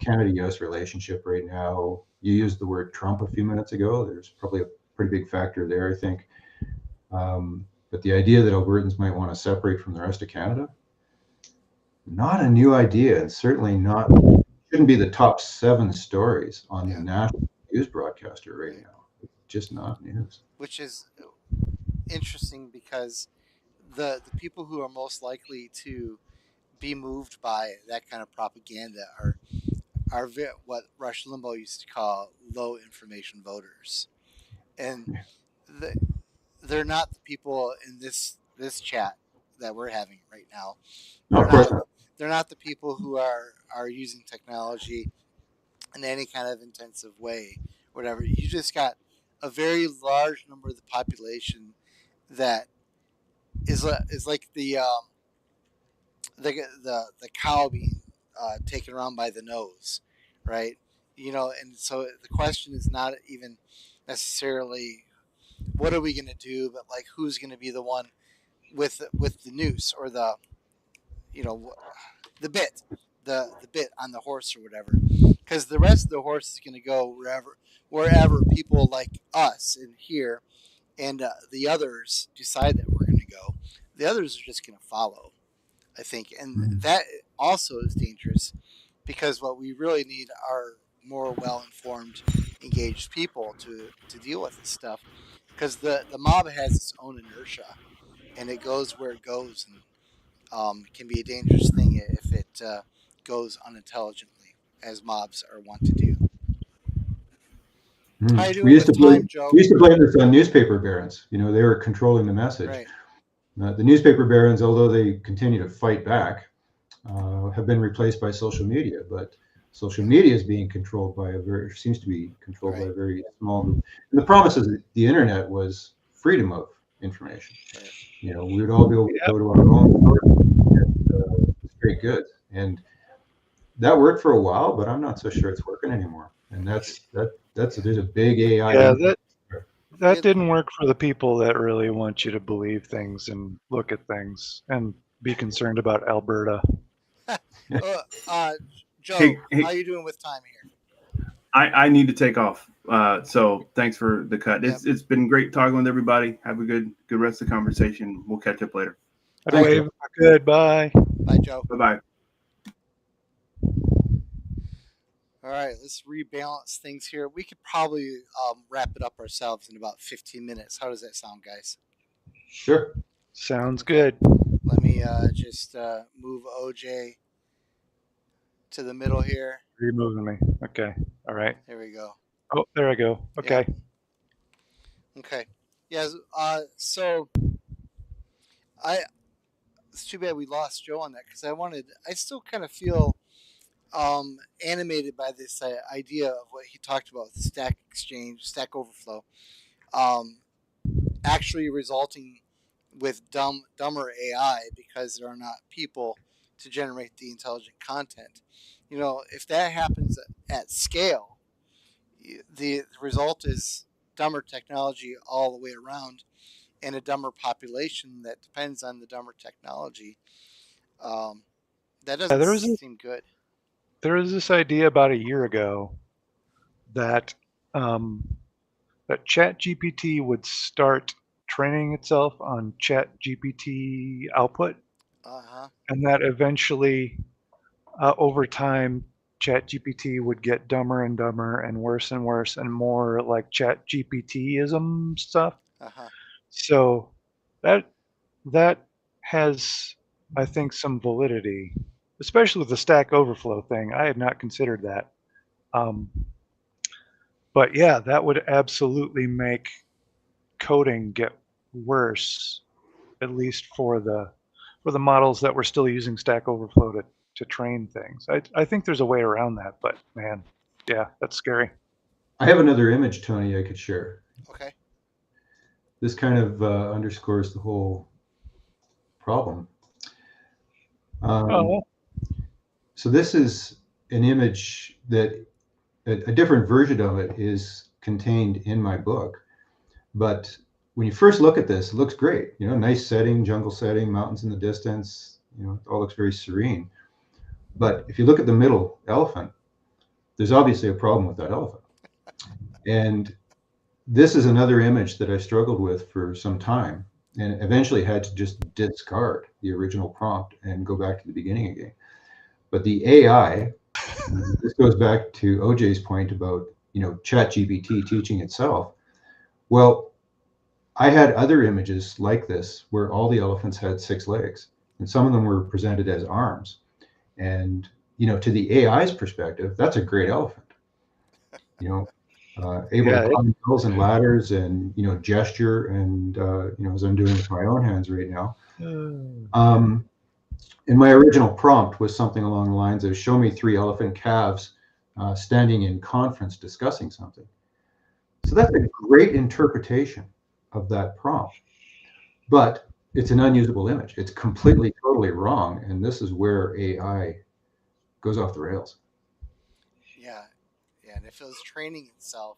Canada-U.S. relationship right now. You used the word Trump a few minutes ago. There's probably a pretty big factor there, I think. But the idea that Albertans might want to separate from the rest of Canada, not a new idea, and certainly shouldn't be the top 7 stories on the national news broadcaster right now. It's just not news. Which is interesting because the people who are most likely to be moved by that kind of propaganda are what Rush Limbaugh used to call low information voters, and they're not the people in this chat that we're having right now. No, of course not. They're not the people who are using technology in any kind of intensive way, whatever. You just got a very large number of the population that is like the cow being taken around by the nose, right? And so the question is not even necessarily what are we going to do, but like who's going to be the one with the noose or the bit, the bit on the horse or whatever, because the rest of the horse is going to go wherever people like us in here and the others decide that we're going to go. The others are just going to follow, I think, and that also is dangerous because what we really need are more well-informed, engaged people to deal with this stuff, because the mob has its own inertia and it goes where it goes, and it can be a dangerous thing if it goes unintelligently, as mobs are wont to do. How you doing We used with to blame, time, Joe? we used to blame this on newspaper barons. They were controlling the message. Right. The newspaper barons, although they continue to fight back, have been replaced by social media. But social media is being controlled by seems to be controlled by a very small group. And the promise of the internet was freedom of information. Right. We would all be able to go to our own sources and it's very good. And that worked for a while, but I'm not so sure it's working anymore. And there's a big AI. Yeah, that didn't work for the people that really want you to believe things and look at things and be concerned about Alberta. Joe, Hey. how you doing with time here? I need to take off. So thanks for the cut. It's been great talking with everybody. Have a good rest of the conversation. We'll catch up later. Okay, good. Bye. Bye, Joe. Bye-bye. All right, let's rebalance things here. We could probably wrap it up ourselves in about 15 minutes. How does that sound, guys? Sure. Sounds good. Let me just move OJ to the middle here. You're moving me. Okay. All right. There we go. Oh, there I go. Okay. Yeah. Okay. Yeah. So it's too bad we lost Joe on that because I still kind of feel animated by this idea of what he talked about, the Stack Exchange, Stack Overflow, actually resulting with dumber AI because there are not people to generate the intelligent content. If that happens at scale, the result is dumber technology all the way around and a dumber population that depends on the dumber technology. That doesn't seem good. There was this idea about a year ago that that ChatGPT would start training itself on ChatGPT output, and that eventually, over time, ChatGPT would get dumber and dumber and worse and more like ChatGPT-ism stuff. So that has, I think, some validity, especially with the Stack Overflow thing. I had not considered that. But yeah, that would absolutely make coding get worse, at least for the models that we're still using Stack Overflow to train things. I think there's a way around that, but man, yeah, that's scary. I have another image, Tony, I could share. Okay. This kind of underscores the whole problem. So this is an image that a different version of it is contained in my book. But when you first look at this, it looks great. You know, nice setting, jungle setting, mountains in the distance. You know, it all looks very serene. But if you look at the middle elephant, there's obviously a problem with that elephant. And this is another image that I struggled with for some time and eventually had to just discard the original prompt and go back to the beginning again. But the AI, this goes back to OJ's point about, you know, ChatGPT teaching itself. Well, I had other images like this where all the elephants had 6 legs, and some of them were presented as arms. And, you know, to the AI's perspective, that's a great elephant. You know, able to climb hills and ladders and, you know, gesture and, you know, as I'm doing with my own hands right now. And my original prompt was something along the lines of, show me 3 elephant calves standing in conference discussing something. So that's a great interpretation of that prompt, but it's an unusable image. It's completely, totally wrong. And this is where AI goes off the rails. Yeah. And if it was training itself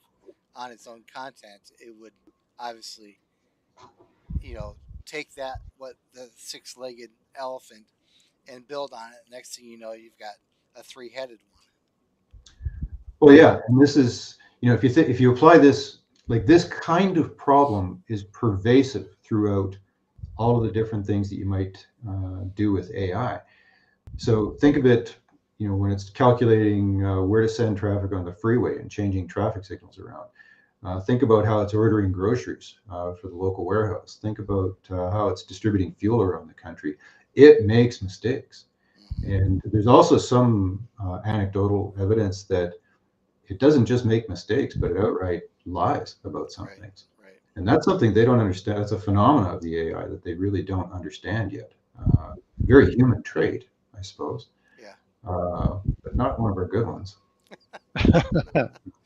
on its own content, it would obviously, you know, take that, what the 6-legged elephant, and build on it. Next thing you know, you've got a 3-headed one. Well, yeah, and this is, you know, if you apply this, like this kind of problem is pervasive throughout all of the different things that you might do with AI. So think of it, you know, when it's calculating where to send traffic on the freeway and changing traffic signals around. Think about how it's ordering groceries for the local warehouse. Think about how it's distributing fuel around the country. It makes mistakes. And there's also some anecdotal evidence that it doesn't just make mistakes, but it outright lies about some things. Right. And that's something they don't understand. It's a phenomena of the AI that they really don't understand yet. Very human trait, I suppose. Yeah. But not one of our good ones.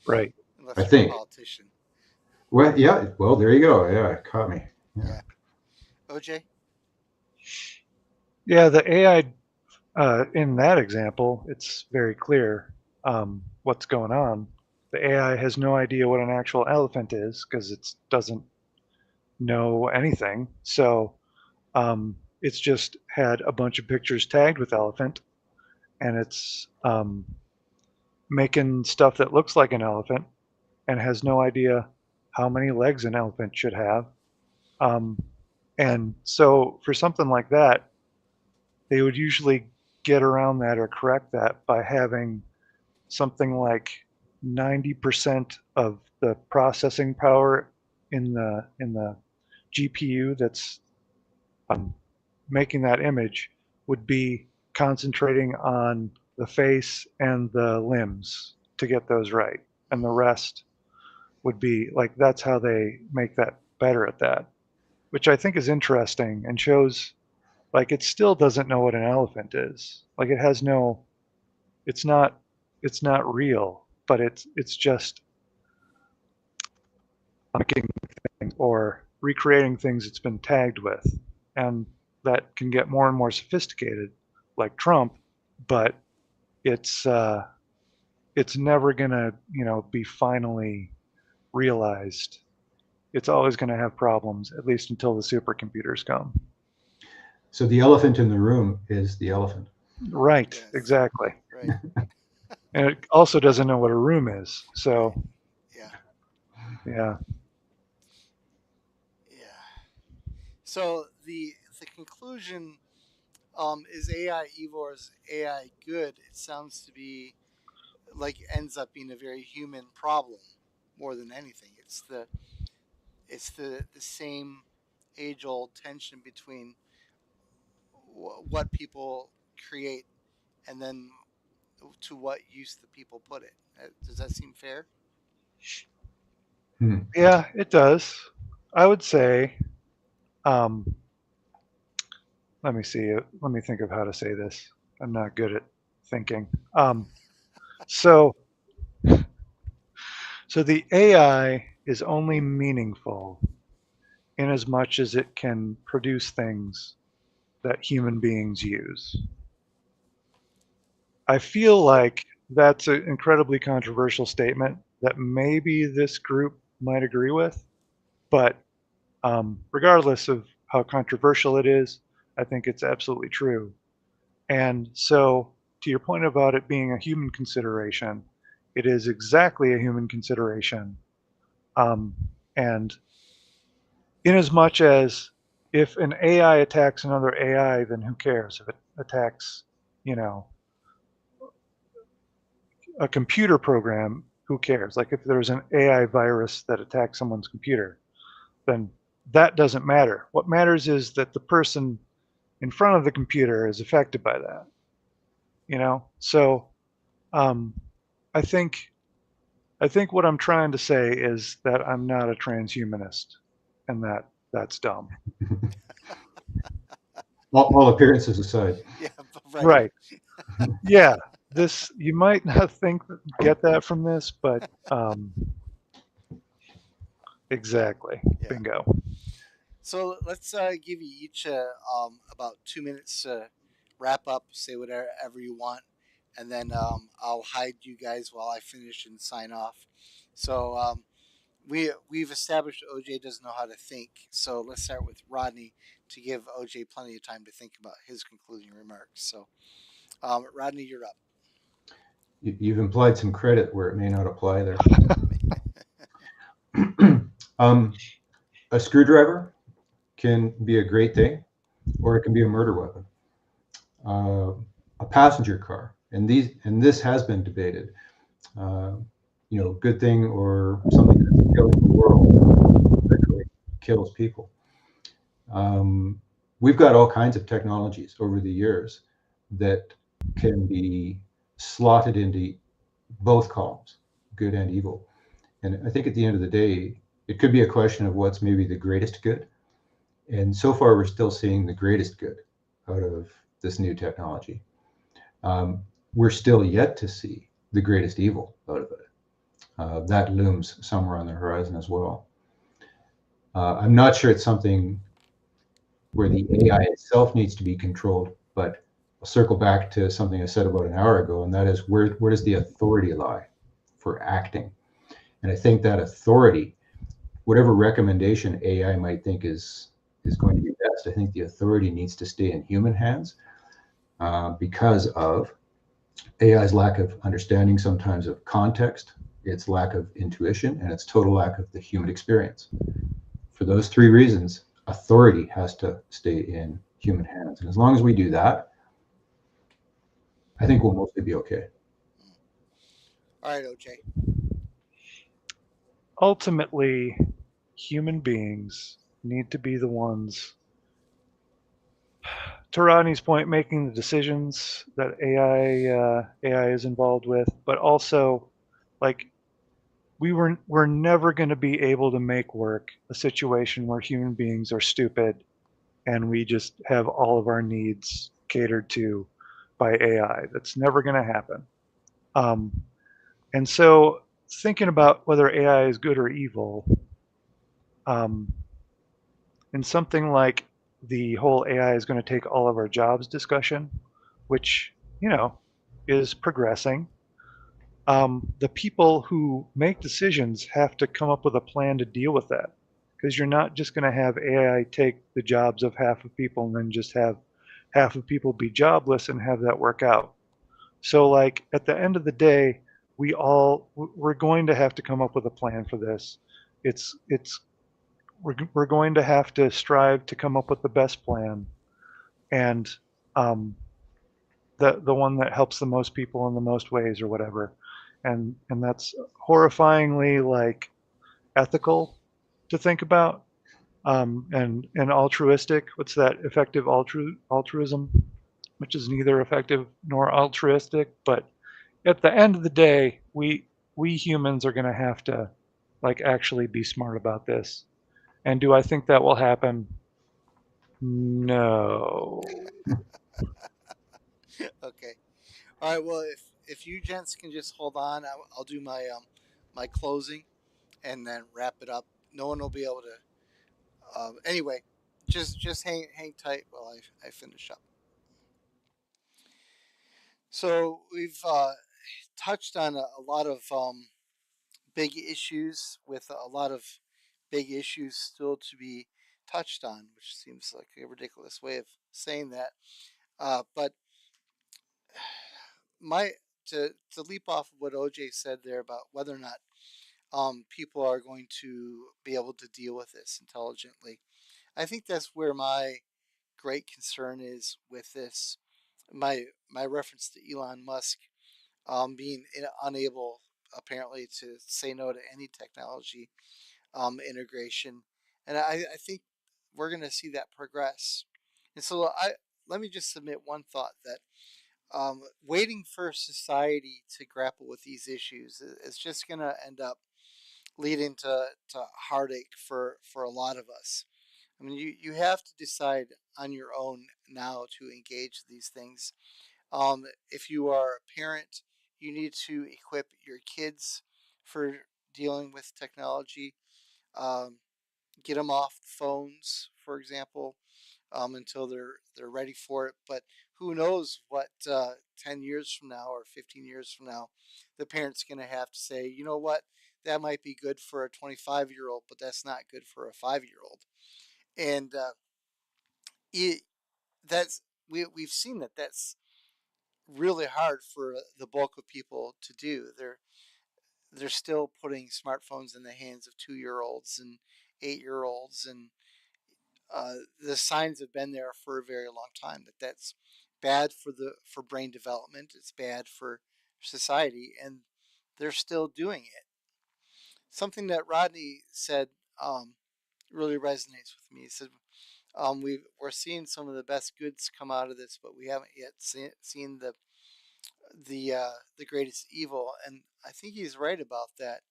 Right. Unless I think. You're a politician. Well, yeah. Well, there you go. Yeah, it caught me. Yeah. OJ? Yeah, the AI, in that example, it's very clear what's going on. The AI has no idea what an actual elephant is because it doesn't know anything. So it's just had a bunch of pictures tagged with elephant, and it's making stuff that looks like an elephant and has no idea how many legs an elephant should have. And so for something like that, they would usually get around that or correct that by having something like 90% of the processing power in the GPU that's making that image would be concentrating on the face and the limbs to get those right, and the rest would be like, that's how they make that better at that, which I think is interesting and shows like it still doesn't know what an elephant is. Like it has no, it's not real, but it's just making things or recreating things it's been tagged with, and that can get more and more sophisticated, like Trump, but it's never gonna, you know, be finally realized. It's always going to have problems, at least until the supercomputers come. So the elephant in the room is the elephant. Right, yes. Exactly. Right. And it also doesn't know what a room is. So, yeah. Yeah. Yeah. So the conclusion, is AI evil or is AI good? It sounds to be like it ends up being a very human problem more than anything. It's the same age old tension between what people create and then to what use the people put it. Does that seem fair? Hmm. Yeah, it does. I would say, um, let me see. Let me think of how to say this. I'm not good at thinking. So, so the AI is only meaningful in as much as it can produce things that human beings use. I feel like that's an incredibly controversial statement that maybe this group might agree with, but regardless of how controversial it is, I think it's absolutely true. And so, to your point about it being a human consideration, it is exactly a human consideration. Um, and in as much as if an AI attacks another AI, then who cares? If it attacks, you know, a computer program, who cares? Like if there's an AI virus that attacks someone's computer, then that doesn't matter. What matters is that the person in front of the computer is affected by that, you know? So um, I think I think what I'm trying to say is that I'm not a transhumanist, and that's dumb. All appearances aside. Yeah, right. Right. Yeah. This you might not get that from this, but exactly. Yeah. Bingo. So let's give you each about 2 minutes to wrap up, say whatever you want, and then I'll hide you guys while I finish and sign off. So we've established OJ doesn't know how to think. So let's start with Rodney to give OJ plenty of time to think about his concluding remarks. So Rodney, you're up. You've implied some credit where it may not apply there. A screwdriver can be a great thing, or it can be a murder weapon. Uh, a passenger car, and this has been debated. Uh, good thing or something that's killing the world, literally kills people. We've got all kinds of technologies over the years that can be slotted into both columns, good and evil. And I think at the end of the day, it could be a question of what's maybe the greatest good. And so far, we're still seeing the greatest good out of this new technology. We're still yet to see the greatest evil out of it. That looms somewhere on the horizon as well. I'm not sure it's something where the AI itself needs to be controlled, but I'll circle back to something I said about an hour ago, and that is where does the authority lie for acting? And I think that authority, whatever recommendation AI might think is going to be best, I think the authority needs to stay in human hands because of AI's lack of understanding sometimes of context, its lack of intuition, and its total lack of the human experience. For those three reasons, authority has to stay in human hands. And as long as we do that, I think we'll mostly be okay. All right, OJ. Ultimately, human beings need to be the ones, to Rodney's point, making the decisions that AI is involved with, but also like we're never going to be able to make work a situation where human beings are stupid and we just have all of our needs catered to by AI. That's never going to happen. Um, and so, thinking about whether AI is good or evil, um, in something like the whole AI is going to take all of our jobs discussion, which is progressing. The people who make decisions have to come up with a plan to deal with that, because you're not just going to have AI take the jobs of half of people and then just have half of people be jobless and have that work out. So like at the end of the day, we're going to have to come up with a plan for this. it's we're going to have to strive to come up with the best plan, and the one that helps the most people in the most ways or whatever, and that's horrifyingly like ethical to think about, and altruistic. What's that? Effective altruism, which is neither effective nor altruistic. But at the end of the day, we humans are going to have to like actually be smart about this. And do I think that will happen? No. Okay. All right. Well, if you gents can just hold on, I'll do my my closing and then wrap it up. No one will be able to. Anyway, just hang tight while I finish up. So we've touched on a lot of big issues, with a lot of big issues still to be touched on, which seems like a ridiculous way of saying that. But my to leap off of what OJ said there about whether or not people are going to be able to deal with this intelligently, I think that's where my great concern is with this. My reference to Elon Musk being unable apparently to say no to any technology integration, and I think we're going to see that progress. And so let me just submit one thought that waiting for society to grapple with these issues is just going to end up leading to heartache for a lot of us. I mean, you have to decide on your own now to engage these things. If you are a parent, you need to equip your kids for dealing with technology. Um, get them off phones, for example, until they're ready for it. But who knows what 10 years from now or 15 years from now, the parent's going to have to say, you know what, that might be good for a 25-year-old, but that's not good for a 5-year-old. And it, that's we've seen that that's really hard for the bulk of people to do. They're still putting smartphones in the hands of 2-year-olds and 8-year-olds, and the signs have been there for a very long time that that's bad for brain development. It's bad for society, and they're still doing it. Something that Rodney said really resonates with me. He said, we're seeing some of the best goods come out of this, but we haven't yet seen the greatest evil." And I think he's right about that.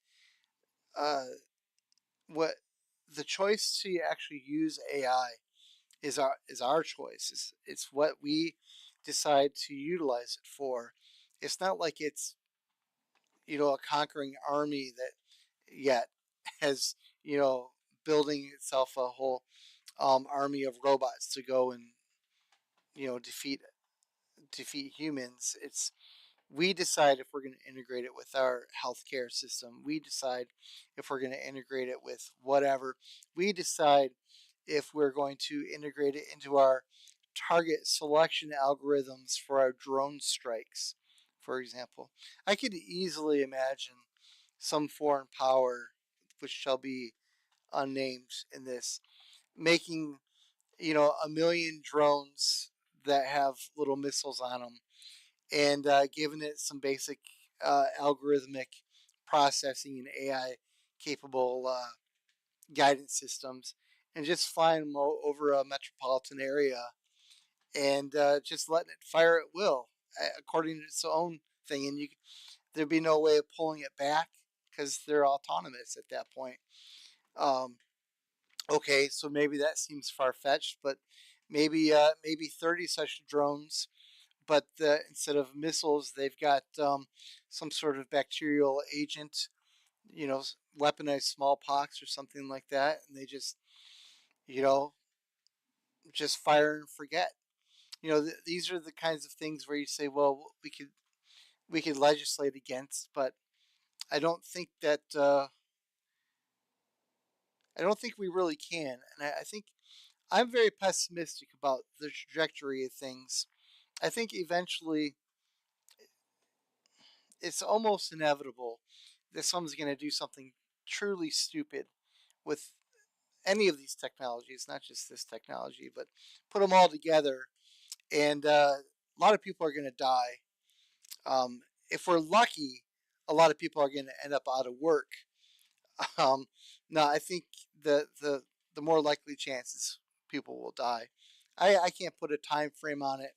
Uh, what the choice to actually use AI is our choice. It's what we decide to utilize it for. It's not like it's a conquering army that yet has building itself a whole army of robots to go and defeat humans. It's we decide if we're going to integrate it with our healthcare system. We decide if we're going to integrate it with whatever. We decide if we're going to integrate it into our target selection algorithms for our drone strikes, for example. I could easily imagine some foreign power, which shall be unnamed in this, making, a million drones that have little missiles on them, and giving it some basic algorithmic processing and AI capable guidance systems, and just flying them over a metropolitan area, and just letting it fire at will according to its own thing. And there'd be no way of pulling it back because they're autonomous at that point. Um, okay, so maybe that seems far fetched, but maybe 30 such drones, but instead of missiles, they've got some sort of bacterial agent, weaponized smallpox or something like that, and they you know, just fire and forget. These are the kinds of things where you say, well, we could legislate against, but I don't think that I don't think we really can, and I think I'm very pessimistic about the trajectory of things. I think eventually it's almost inevitable that someone's going to do something truly stupid with any of these technologies, not just this technology, but put them all together, and a lot of people are going to die. If we're lucky, a lot of people are going to end up out of work. Um, no, I think the more likely chances people will die. I can't put a time frame on it.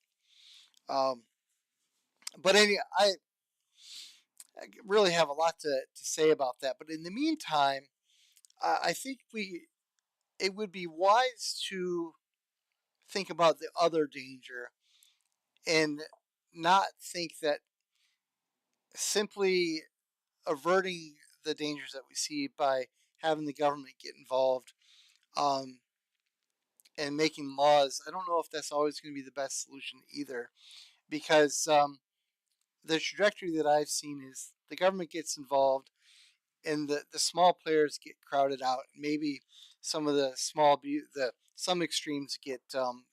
Um, but anyway, I really have a lot to say about that. But in the meantime, I think it would be wise to think about the other danger and not think that simply averting the dangers that we see by having the government get involved um, and making laws. I don't know if that's always going to be the best solution either, because the trajectory that I've seen is the government gets involved and the small players get crowded out. Maybe some of the some extremes get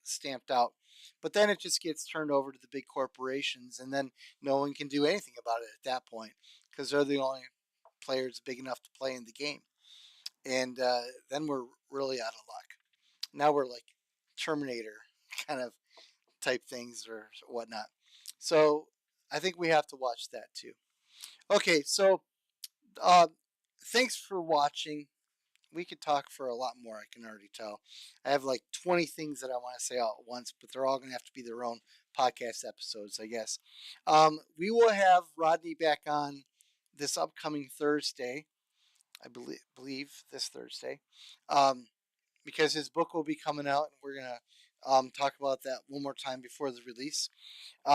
stamped out, but then it just gets turned over to the big corporations, and then no one can do anything about it at that point because they're the only players big enough to play in the game, and then we're really out of luck. Now we're like Terminator kind of type things or whatnot. So I think we have to watch that too. Okay, so uh, thanks for watching. We could talk for a lot more, I can already tell. I have like 20 things that I want to say all at once, but they're all going to have to be their own podcast episodes, I guess. We will have Rodney back on this upcoming Thursday. I believe this Thursday. Um, because his book will be coming out, and we're going to talk about that one more time before the release.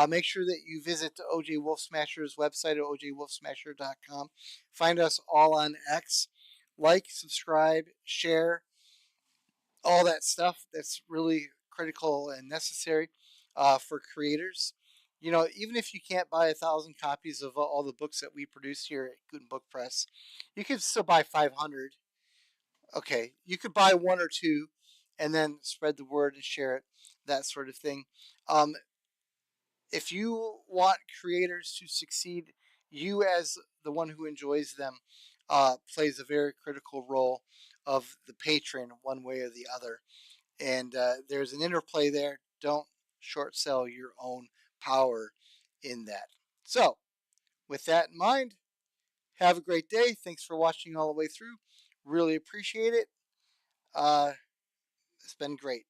Make sure that you visit OJ Wolfsmasher's website at ojwolfsmasher.com. Find us all on X. Like, subscribe, share, all that stuff. That's really critical and necessary for creators. You know, even if you can't buy 1,000 copies of all the books that we produce here at Guten Book Press, you can still buy 500. Okay, you could buy one or two and then spread the word and share it, that sort of thing. Um, if you want creators to succeed, you as the one who enjoys them plays a very critical role of the patron one way or the other. And there's an interplay there. Don't short sell your own power in that. So, with that in mind, have a great day. Thanks for watching all the way through. Really appreciate it. It's been great.